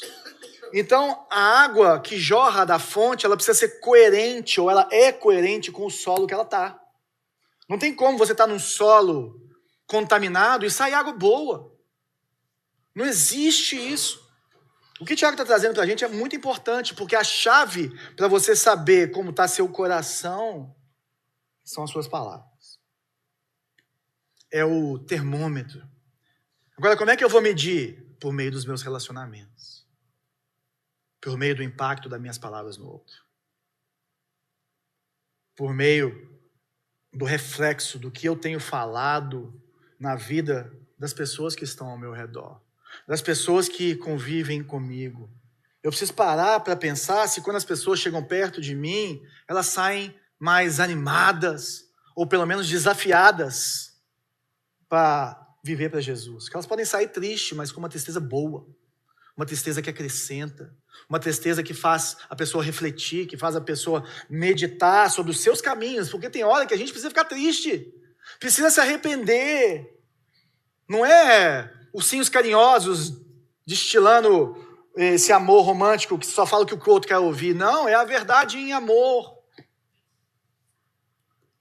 Então, a água que jorra da fonte, ela precisa ser coerente, ou ela é coerente com o solo que ela está. Não tem como você estar num solo contaminado e sair água boa. Não existe isso. O que o Tiago está trazendo para a gente é muito importante, porque a chave para você saber como está seu coração são as suas palavras. É o termômetro. Agora, como é que eu vou medir? Por meio dos meus relacionamentos. Por meio do impacto das minhas palavras no outro. Por meio do reflexo do que eu tenho falado na vida das pessoas que estão ao meu redor. Das pessoas que convivem comigo. Eu preciso parar para pensar se quando as pessoas chegam perto de mim, elas saem mais animadas, ou pelo menos desafiadas para viver para Jesus. Que elas podem sair tristes, mas com uma tristeza boa. Uma tristeza que acrescenta. Uma tristeza que faz a pessoa refletir, que faz a pessoa meditar sobre os seus caminhos. Porque tem hora que a gente precisa ficar triste. Precisa se arrepender. Não é ursinhos carinhosos destilando esse amor romântico que só fala o que o outro quer ouvir. Não, é a verdade em amor.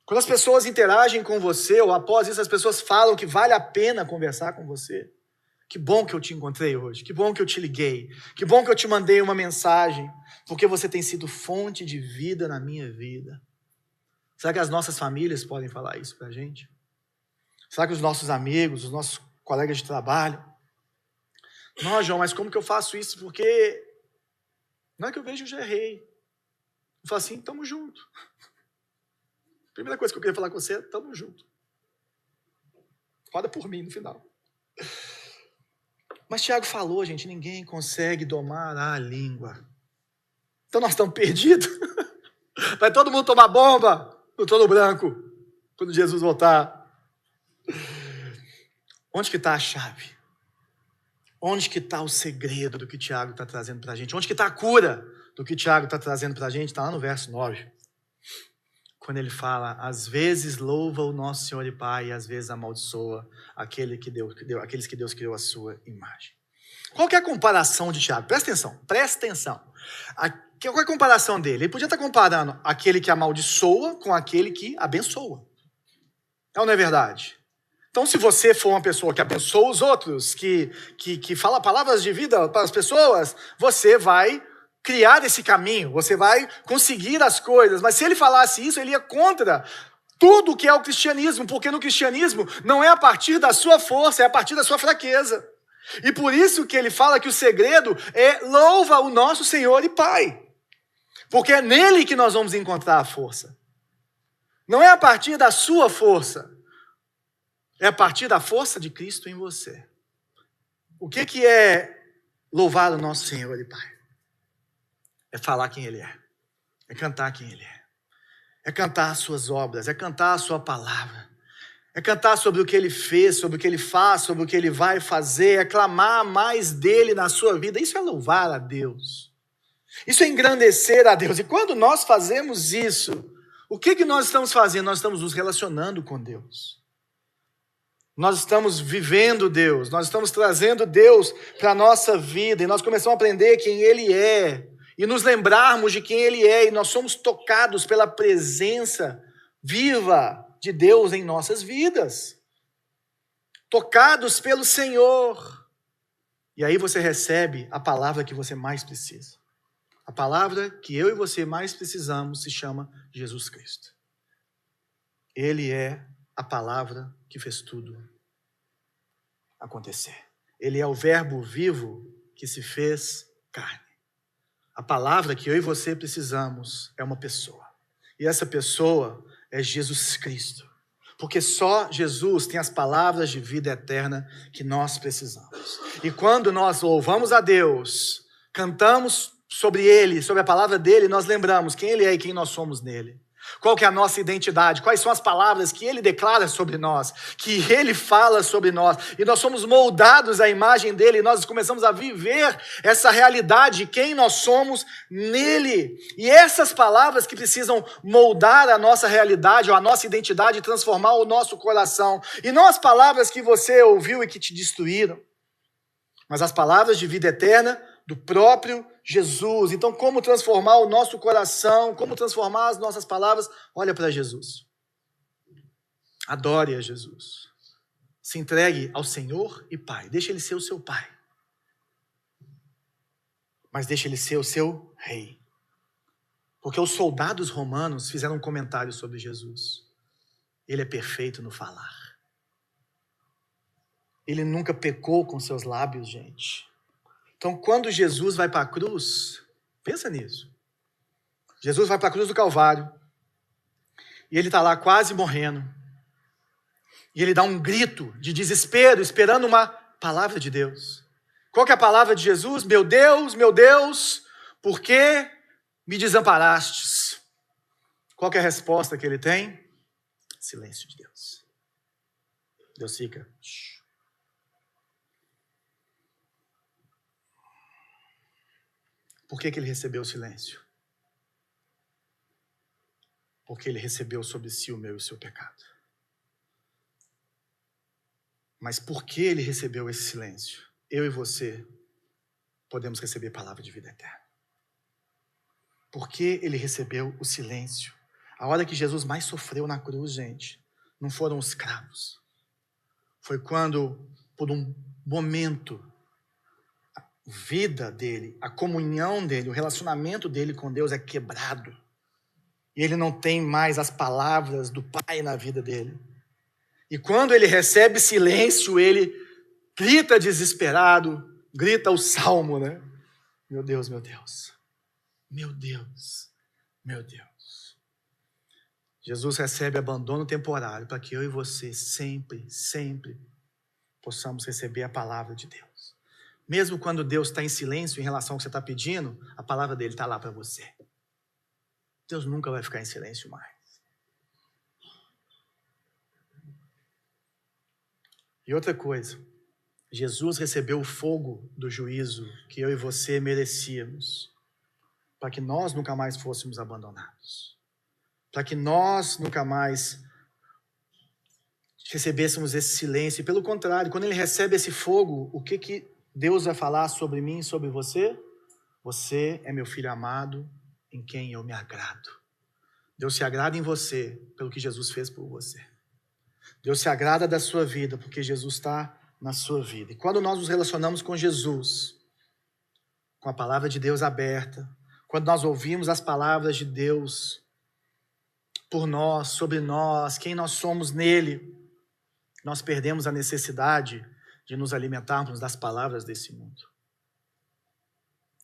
Quando as pessoas interagem com você, ou após isso as pessoas falam que vale a pena conversar com você. Que bom que eu te encontrei hoje, que bom que eu te liguei, que bom que eu te mandei uma mensagem, porque você tem sido fonte de vida na minha vida. Será que as nossas famílias podem falar isso pra gente? Será que os nossos amigos, os nossos colegas de trabalho? Não, João, mas como que eu faço isso? Porque não é que eu vejo, eu já errei. Eu falo assim, tamo junto. Primeira coisa que eu queria falar com você é, tamo junto. Roda por mim no final. Mas Tiago falou, gente, ninguém consegue domar a língua. Então nós estamos perdidos. Vai todo mundo tomar bomba no trono branco, quando Jesus voltar. Onde que está a chave? Onde que está o segredo do que Tiago está trazendo para a gente? Onde que está a cura do que Tiago está trazendo para a gente? Está lá no verso 9. Quando ele fala, às vezes louva o nosso Senhor e Pai, e às vezes amaldiçoa aqueles que Deus criou a sua imagem. Qual que é a comparação de Tiago? Presta atenção. Qual é a comparação dele? Ele podia estar comparando aquele que amaldiçoa com aquele que abençoa. É ou não é verdade? Então, se você for uma pessoa que abençoa os outros, que fala palavras de vida para as pessoas, você vai criar esse caminho, você vai conseguir as coisas. Mas se ele falasse isso, ele ia contra tudo que é o cristianismo, porque no cristianismo não é a partir da sua força, é a partir da sua fraqueza. E por isso que ele fala que o segredo é louva o nosso Senhor e Pai. Porque é nele que nós vamos encontrar a força. Não é a partir da sua força. É a partir da força de Cristo em você. O que é louvar o nosso Senhor e Pai? É falar quem Ele é. É cantar quem Ele é. É cantar as suas obras. É cantar a sua palavra. É cantar sobre o que Ele fez, sobre o que Ele faz, sobre o que Ele vai fazer. É clamar mais dEle na sua vida. Isso é louvar a Deus. Isso é engrandecer a Deus. E quando nós fazemos isso, o que nós estamos fazendo? Nós estamos nos relacionando com Deus. Nós estamos vivendo Deus, nós estamos trazendo Deus para a nossa vida, e nós começamos a aprender quem Ele é, e nos lembrarmos de quem Ele é, e nós somos tocados pela presença viva de Deus em nossas vidas. Tocados pelo Senhor. E aí você recebe a palavra que você mais precisa. A palavra que eu e você mais precisamos se chama Jesus Cristo. Ele é a palavra que fez tudo acontecer. Ele é o verbo vivo que se fez carne. A palavra que eu e você precisamos é uma pessoa. E essa pessoa é Jesus Cristo. Porque só Jesus tem as palavras de vida eterna que nós precisamos. E quando nós louvamos a Deus, cantamos sobre Ele, sobre a palavra dEle, nós lembramos quem Ele é e quem nós somos nele. Qual que é a nossa identidade? Quais são as palavras que Ele declara sobre nós, que Ele fala sobre nós, e nós somos moldados à imagem dEle, e nós começamos a viver essa realidade, quem nós somos nele, e essas palavras que precisam moldar a nossa realidade, ou a nossa identidade, e transformar o nosso coração, e não as palavras que você ouviu e que te destruíram, mas as palavras de vida eterna do próprio Jesus. Então, como transformar o nosso coração, como transformar as nossas palavras? Olha para Jesus. Adore a Jesus. Se entregue ao Senhor e Pai. Deixa Ele ser o seu Pai. Mas deixa Ele ser o seu Rei. Porque os soldados romanos fizeram um comentário sobre Jesus. Ele é perfeito no falar. Ele nunca pecou com seus lábios, gente. Então, quando Jesus vai para a cruz, pensa nisso. Jesus vai para a cruz do Calvário, e ele está lá quase morrendo, e ele dá um grito de desespero, esperando uma palavra de Deus. Qual que é a palavra de Jesus? Meu Deus, por que me desamparastes? Qual que é a resposta que ele tem? Silêncio de Deus. Deus fica... Por que ele recebeu o silêncio? Porque ele recebeu sobre si o meu e o seu pecado. Mas por que ele recebeu esse silêncio? Eu e você podemos receber palavra de vida eterna. Por que ele recebeu o silêncio? A hora que Jesus mais sofreu na cruz, gente, não foram os cravos. Foi quando, por um momento, vida dele, a comunhão dele, o relacionamento dele com Deus é quebrado. E ele não tem mais as palavras do Pai na vida dele. E quando ele recebe silêncio, ele grita desesperado, grita o salmo, né? Meu Deus, meu Deus. Meu Deus, meu Deus. Jesus recebe abandono temporário para que eu e você sempre possamos receber a palavra de Deus. Mesmo quando Deus está em silêncio em relação ao que você está pedindo, a palavra dele está lá para você. Deus nunca vai ficar em silêncio mais. E outra coisa, Jesus recebeu o fogo do juízo que eu e você merecíamos, para que nós nunca mais fôssemos abandonados, para que nós nunca mais recebêssemos esse silêncio. E pelo contrário, quando ele recebe esse fogo, o que Deus vai falar sobre mim e sobre você? Você é meu filho amado, em quem eu me agrado. Deus se agrada em você pelo que Jesus fez por você. Deus se agrada da sua vida porque Jesus está na sua vida. E quando nós nos relacionamos com Jesus, com a palavra de Deus aberta, quando nós ouvimos as palavras de Deus por nós, sobre nós, quem nós somos nele, nós perdemos a necessidade de nos alimentarmos das palavras desse mundo.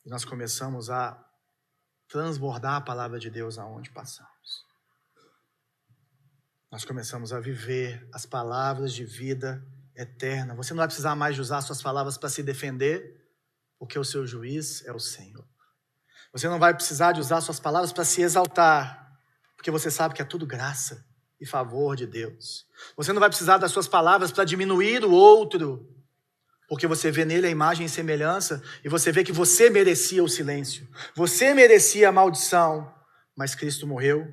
E nós começamos a transbordar a palavra de Deus aonde passamos. Nós começamos a viver as palavras de vida eterna. Você não vai precisar mais de usar suas palavras para se defender, porque o seu juiz é o Senhor. Você não vai precisar de usar suas palavras para se exaltar, porque você sabe que é tudo graça e favor de Deus. Você não vai precisar das suas palavras para diminuir o outro, porque você vê nele a imagem e semelhança, e você vê que você merecia o silêncio, você merecia a maldição, mas Cristo morreu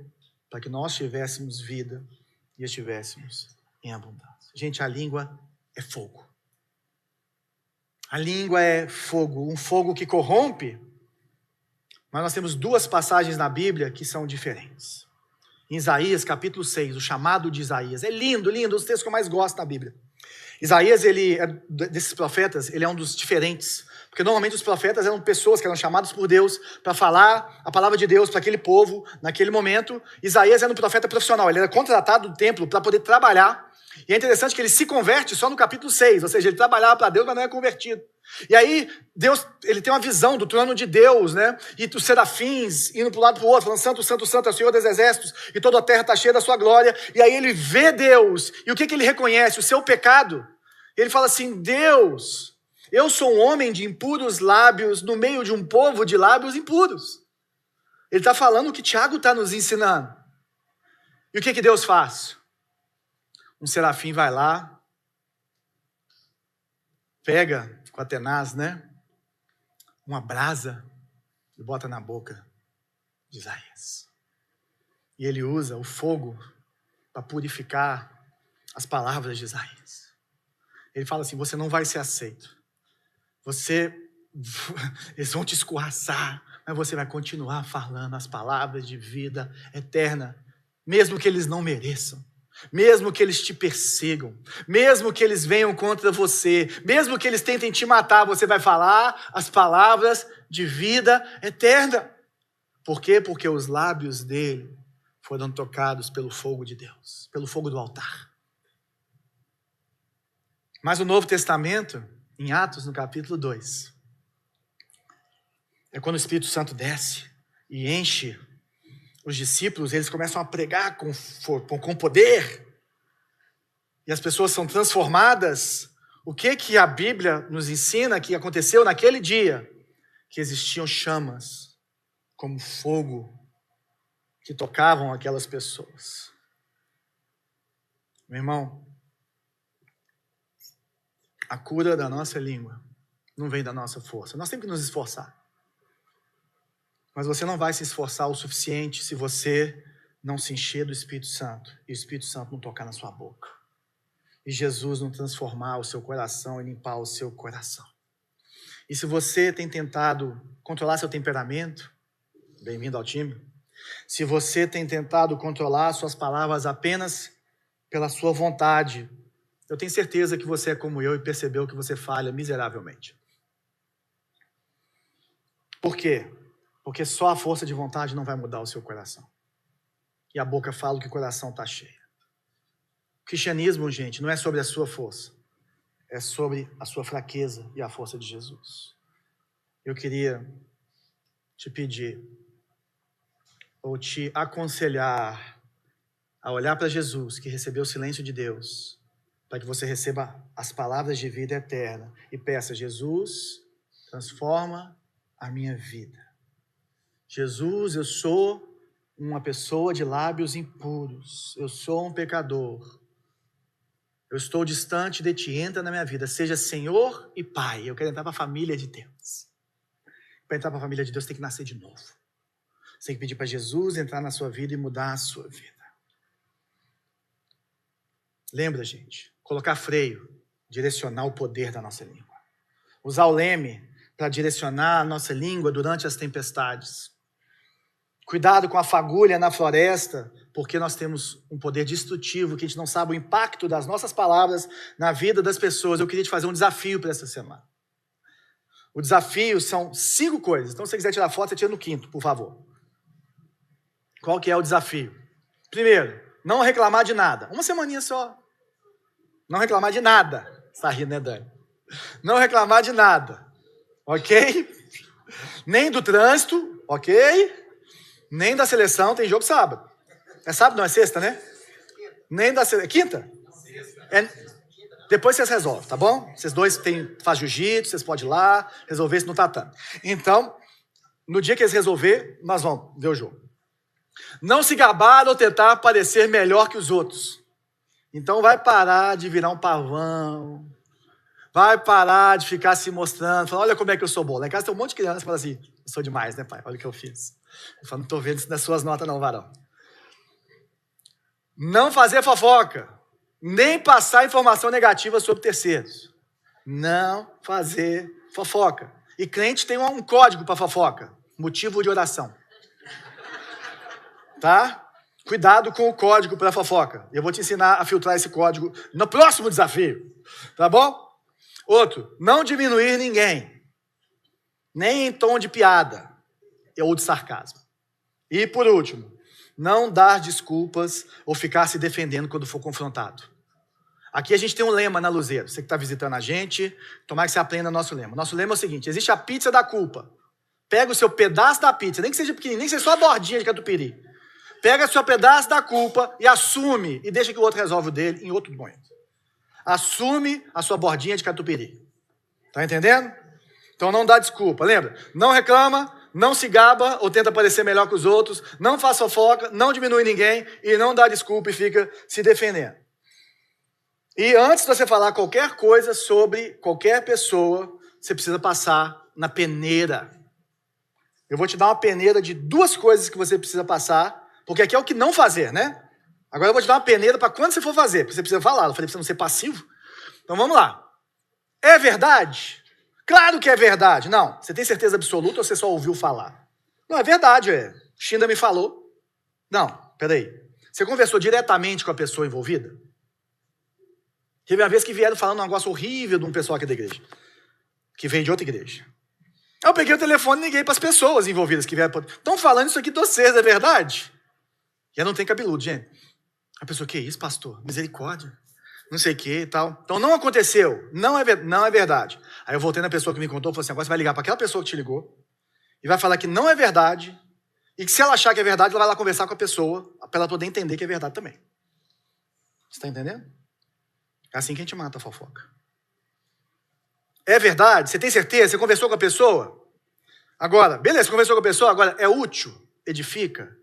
para que nós tivéssemos vida e estivéssemos em abundância. Gente, a língua é fogo. A língua é fogo, um fogo que corrompe, mas nós temos duas passagens na Bíblia que são diferentes. Em Isaías, capítulo 6, o chamado de Isaías. É lindo, lindo, um dos textos que eu mais gosto na Bíblia. Isaías, desses profetas, ele é um dos diferentes. Porque normalmente os profetas eram pessoas que eram chamadas por Deus para falar a palavra de Deus para aquele povo, naquele momento. Isaías era um profeta profissional, ele era contratado do templo para poder trabalhar. E é interessante que ele se converte só no capítulo 6, ou seja, ele trabalhava para Deus, mas não é convertido. E aí, Deus, ele tem uma visão do trono de Deus, né? E os serafins indo para um lado para o outro, falando: Santo, Santo, Santo é o Senhor dos exércitos, e toda a terra está cheia da sua glória. E aí ele vê Deus, e o que ele reconhece? O seu pecado. Ele fala assim: Deus, eu sou um homem de impuros lábios, no meio de um povo de lábios impuros. Ele está falando o que Tiago está nos ensinando. E o que Deus faz? Um serafim vai lá, pega com a tenaz, né? Uma brasa e bota na boca de Isaías. E ele usa o fogo para purificar as palavras de Isaías. Ele fala assim: você não vai ser aceito. Eles vão te escorraçar, mas você vai continuar falando as palavras de vida eterna, mesmo que eles não mereçam. Mesmo que eles te persigam, mesmo que eles venham contra você, mesmo que eles tentem te matar, você vai falar as palavras de vida eterna. Por quê? Porque os lábios dele foram tocados pelo fogo de Deus, pelo fogo do altar. Mas o Novo Testamento, em Atos, no capítulo 2, é quando o Espírito Santo desce e enche os discípulos, eles começam a pregar com poder, e as pessoas são transformadas. O que a Bíblia nos ensina que aconteceu naquele dia? Que existiam chamas, como fogo, que tocavam aquelas pessoas. Meu irmão, a cura da nossa língua não vem da nossa força. Nós temos que nos esforçar. Mas você não vai se esforçar o suficiente se você não se encher do Espírito Santo e o Espírito Santo não tocar na sua boca. E Jesus não transformar o seu coração e limpar o seu coração. E se você tem tentado controlar seu temperamento, bem-vindo ao time. Se você tem tentado controlar suas palavras apenas pela sua vontade, eu tenho certeza que você é como eu e percebeu que você falha miseravelmente. Por quê? Porque só a força de vontade não vai mudar o seu coração. E a boca fala que o coração está cheio. O cristianismo, gente, não é sobre a sua força. É sobre a sua fraqueza e a força de Jesus. Eu queria te pedir, ou te aconselhar, a olhar para Jesus, que recebeu o silêncio de Deus, para que você receba as palavras de vida eterna e peça: Jesus, transforma a minha vida. Jesus, eu sou uma pessoa de lábios impuros, eu sou um pecador, eu estou distante de ti, entra na minha vida, seja Senhor e Pai. Eu quero entrar para a família de Deus. Para entrar para a família de Deus tem que nascer de novo. Você tem que pedir para Jesus entrar na sua vida e mudar a sua vida. Lembra, gente, colocar freio, direcionar o poder da nossa língua. Usar o leme para direcionar a nossa língua durante as tempestades. Cuidado com a fagulha na floresta, porque nós temos um poder destrutivo, que a gente não sabe o impacto das nossas palavras na vida das pessoas. Eu queria te fazer um desafio para essa semana. O desafio são 5 coisas. Então, se você quiser tirar foto, você tira no 5º, por favor. Qual que é o desafio? Primeiro, não reclamar de nada. Uma semaninha só. Não reclamar de nada. Você está rindo, né, Dani? Não reclamar de nada. Ok? Nem do trânsito, ok? Nem da seleção, tem jogo sábado. É sábado, não é sexta, né? Nem da seleção. É quinta? Depois vocês resolvem, tá bom? Vocês dois fazem jiu-jitsu, vocês podem ir lá, resolver isso no tatame. Então, no dia que eles resolver, nós vamos ver o jogo. Não se gabar ou tentar parecer melhor que os outros. Então vai parar de virar um pavão. Vai parar de ficar se mostrando, falando: olha como é que eu sou bom. Lá em casa tem um monte de criança que fala assim: eu sou demais, né, pai? Olha o que eu fiz. Eu falo: não estou vendo isso nas suas notas não, varão. Não fazer fofoca. Nem passar informação negativa sobre terceiros. Não fazer fofoca. E crente tem um código para fofoca. Motivo de oração. Tá? Cuidado com o código para fofoca. Eu vou te ensinar a filtrar esse código no próximo desafio. Tá bom? Outro, não diminuir ninguém. Nem em tom de piada ou de sarcasmo. E por último, não dar desculpas ou ficar se defendendo quando for confrontado. Aqui a gente tem um lema na Luzeiro. Você que está visitando a gente, tomara que você aprenda nosso lema. Nosso lema é o seguinte: existe a pizza da culpa. Pega o seu pedaço da pizza, nem que seja pequenininho, nem que seja só a bordinha de catupiry. Pega o seu pedaço da culpa e assume, e deixa que o outro resolve o dele em outro momento. Assume a sua bordinha de catupiry. Tá entendendo? Então não dá desculpa, lembra? Não reclama, não se gaba ou tenta parecer melhor que os outros, não faz fofoca, não diminui ninguém e não dá desculpa e fica se defendendo. E antes de você falar qualquer coisa sobre qualquer pessoa, você precisa passar na peneira. Eu vou te dar uma peneira de 2 coisas que você precisa passar, porque aqui é o que não fazer, né? Agora eu vou te dar uma peneira para quando você for fazer, porque você precisa falar. Eu falei para você não ser passivo. Então vamos lá. É verdade? Claro que é verdade. Não, você tem certeza absoluta ou você só ouviu falar? Não, é verdade, Xinda me falou. Não, peraí. Você conversou diretamente com a pessoa envolvida? Teve uma vez que vieram falando um negócio horrível de um pessoal aqui da igreja, que veio de outra igreja. Eu peguei o telefone e liguei para as pessoas envolvidas que vieram. Estão falando isso aqui de vocês, é verdade? E eu não tenho cabeludo, gente. A pessoa: que isso, pastor? Misericórdia. Não sei o que e tal. Então não aconteceu. Não é verdade. Aí eu voltei na pessoa que me contou e falei assim: agora você vai ligar para aquela pessoa que te ligou e vai falar que não é verdade e que se ela achar que é verdade, ela vai lá conversar com a pessoa para ela poder entender que é verdade também. Você está entendendo? É assim que a gente mata a fofoca. É verdade? Você tem certeza? Você conversou com a pessoa? Agora, beleza, conversou com a pessoa, agora é útil? Edifica?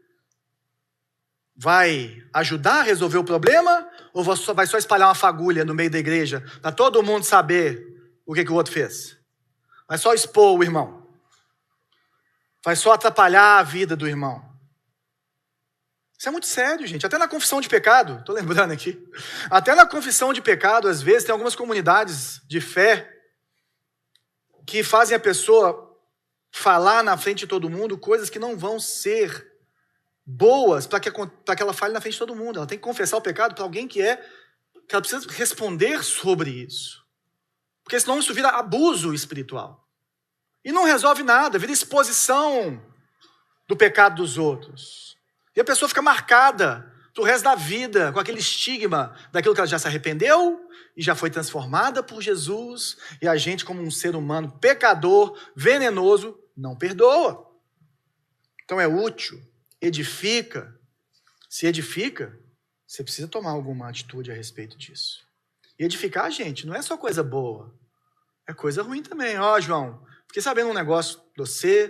Vai ajudar a resolver o problema? Ou vai só espalhar uma fagulha no meio da igreja para todo mundo saber o que o outro fez? Vai só expor o irmão? Vai só atrapalhar a vida do irmão? Isso é muito sério, gente. Até na confissão de pecado, estou lembrando aqui, até na confissão de pecado, às vezes, tem algumas comunidades de fé que fazem a pessoa falar na frente de todo mundo coisas que não vão ser boas para que ela fale na frente de todo mundo. Ela tem que confessar o pecado para alguém que ela precisa responder sobre isso. Porque senão isso vira abuso espiritual. E não resolve nada, vira exposição do pecado dos outros. E a pessoa fica marcada pro resto da vida com aquele estigma daquilo que ela já se arrependeu e já foi transformada por Jesus. E a gente, como um ser humano pecador, venenoso, não perdoa. Então é útil, edifica. Se edifica, você precisa tomar alguma atitude a respeito disso. E edificar a gente não é só coisa boa, é coisa ruim também. Ó, João, fiquei sabendo um negócio de você,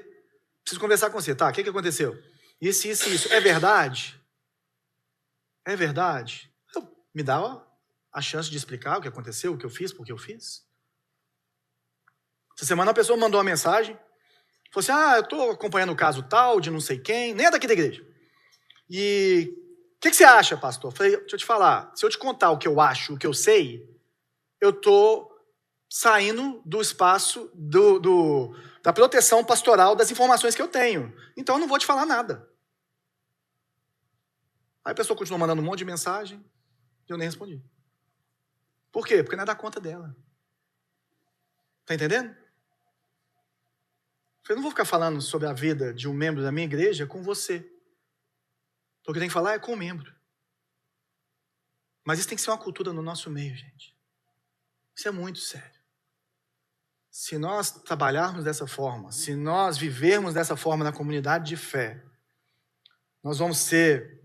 preciso conversar com você. Tá, o que aconteceu? Isso. É verdade? É verdade? Me dá a chance de explicar o que aconteceu, o que eu fiz, por que eu fiz. Essa semana a pessoa mandou uma mensagem, falou assim, eu estou acompanhando o caso tal, de não sei quem, nem é daqui da igreja. E o que você acha, pastor? Eu falei, deixa eu te falar, se eu te contar o que eu acho, o que eu sei, eu estou saindo do espaço da proteção pastoral das informações que eu tenho. Então eu não vou te falar nada. Aí a pessoa continuou mandando um monte de mensagem e eu nem respondi. Por quê? Porque não é da conta dela. Tá entendendo? Eu não vou ficar falando sobre a vida de um membro da minha igreja com você. Então, o que eu tenho que falar é com o membro. Mas isso tem que ser uma cultura no nosso meio, gente. Isso é muito sério. Se nós trabalharmos dessa forma, se nós vivermos dessa forma na comunidade de fé, nós vamos ser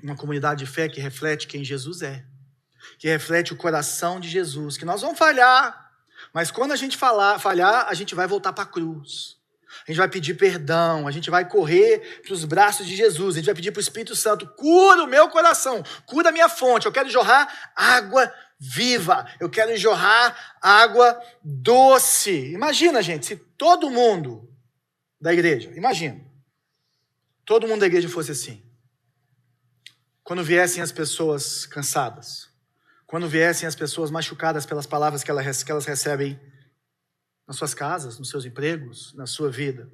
uma comunidade de fé que reflete quem Jesus é, que reflete o coração de Jesus, que nós vamos falhar, mas quando a gente falhar, a gente vai voltar para a cruz. A gente vai pedir perdão, a gente vai correr para os braços de Jesus, a gente vai pedir para o Espírito Santo, cura o meu coração, cura a minha fonte, eu quero jorrar água viva, eu quero jorrar água doce. Imagina, gente, se todo mundo da igreja, todo mundo da igreja fosse assim. Quando viessem as pessoas cansadas, quando viessem as pessoas machucadas pelas palavras que elas recebem nas suas casas, nos seus empregos, na sua vida.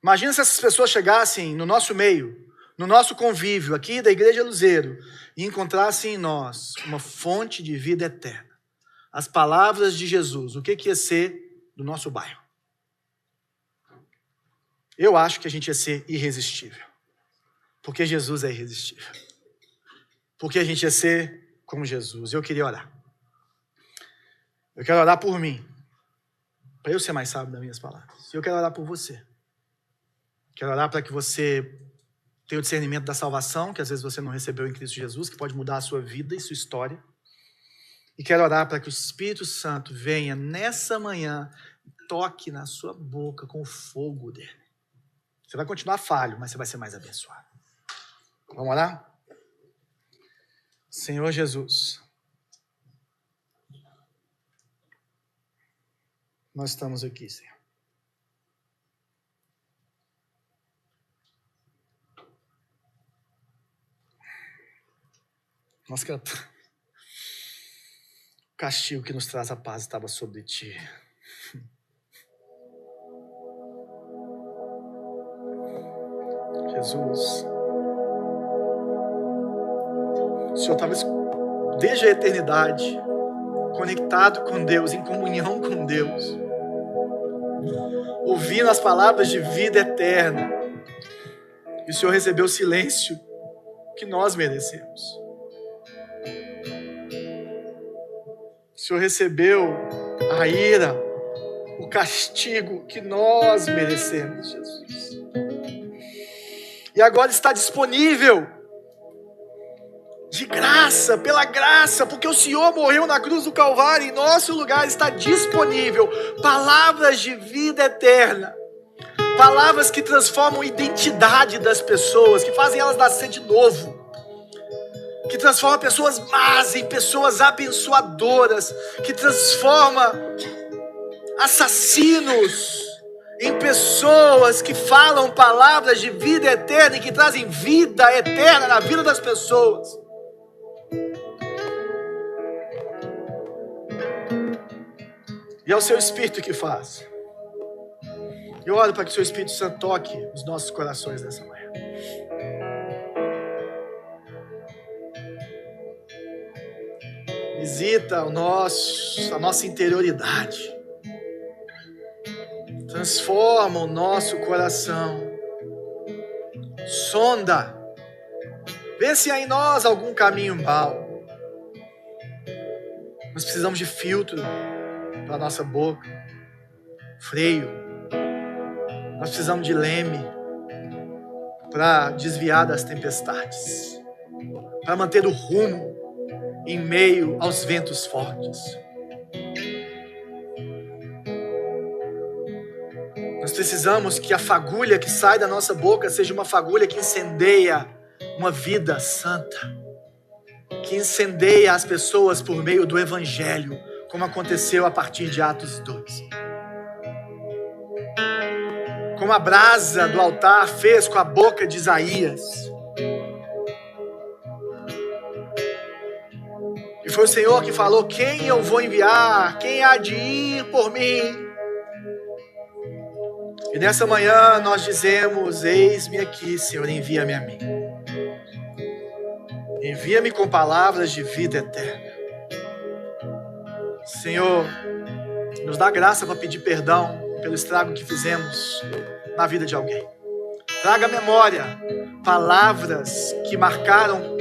Imagina se essas pessoas chegassem no nosso meio, no nosso convívio aqui da Igreja Luzeiro e encontrassem em nós uma fonte de vida eterna. As palavras de Jesus, o que ia ser do nosso bairro? Eu acho que a gente ia ser irresistível. Porque Jesus é irresistível. Porque a gente ia ser como Jesus. Eu queria orar. Eu quero orar por mim. Para eu ser mais sábio das minhas palavras. Eu quero orar por você. Quero orar para que você tenha o discernimento da salvação, que às vezes você não recebeu em Cristo Jesus, que pode mudar a sua vida e sua história. E quero orar para que o Espírito Santo venha nessa manhã e toque na sua boca com o fogo dele. Você vai continuar falho, mas você vai ser mais abençoado. Vamos orar? Senhor Jesus, nós estamos aqui, Senhor. Nós cantamos. O castigo que nos traz a paz estava sobre ti. Jesus. O Senhor estava desde a eternidade conectado com Deus, em comunhão com Deus, ouvindo as palavras de vida eterna. E o Senhor recebeu o silêncio que nós merecemos. O Senhor recebeu a ira, o castigo que nós merecemos, Jesus. E agora está disponível, de graça, pela graça, porque o Senhor morreu na cruz do Calvário, em nosso lugar está disponível palavras de vida eterna, palavras que transformam a identidade das pessoas, que fazem elas nascer de novo, que transforma pessoas más em pessoas abençoadoras, que transforma assassinos em pessoas que falam palavras de vida eterna e que trazem vida eterna na vida das pessoas. E é o seu Espírito que faz. Eu oro para que o seu Espírito Santo toque os nossos corações nessa manhã. Visita a nossa interioridade. Transforma o nosso coração. Sonda. Vê se há em nós algum caminho mau. Nós precisamos de filtro para a nossa boca. Freio. Nós precisamos de leme para desviar das tempestades. Para manter o rumo em meio aos ventos fortes. Nós precisamos que a fagulha que sai da nossa boca seja uma fagulha que incendeia uma vida santa, que incendeia as pessoas por meio do Evangelho, como aconteceu a partir de Atos 2. Como a brasa do altar fez com a boca de Isaías. E foi o Senhor que falou: quem eu vou enviar? Quem há de ir por mim? E nessa manhã nós dizemos: eis-me aqui, Senhor, envia-me a mim. Envia-me com palavras de vida eterna. Senhor, nos dá graça para pedir perdão pelo estrago que fizemos na vida de alguém. Traga à memória palavras que marcaram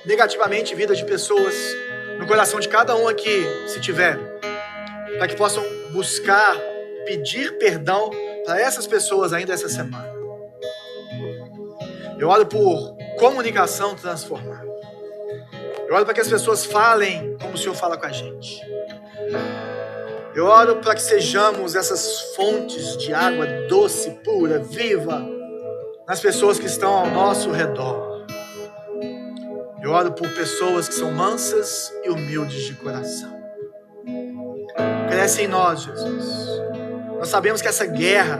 negativamente a vida de pessoas no coração de cada um aqui, se tiver, para que possam buscar, pedir perdão para essas pessoas ainda essa semana. Eu oro por comunicação transformada. Eu oro para que as pessoas falem como o Senhor fala com a gente. Eu oro para que sejamos essas fontes de água doce, pura, viva, nas pessoas que estão ao nosso redor. Eu oro por pessoas que são mansas e humildes de coração. Cresce em nós, Jesus. Nós sabemos que essa guerra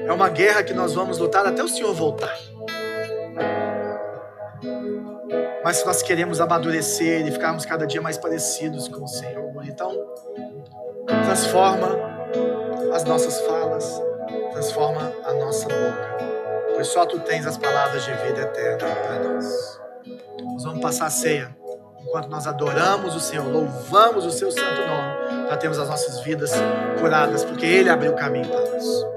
é uma guerra que nós vamos lutar até o Senhor voltar. Mas se nós queremos amadurecer e ficarmos cada dia mais parecidos com o Senhor, então transforma as nossas falas, transforma a nossa boca, pois só Tu tens as palavras de vida eterna para nós. Nós vamos passar a ceia enquanto nós adoramos o Senhor, louvamos o Seu santo nome, para termos as nossas vidas curadas, porque Ele abriu o caminho para nós.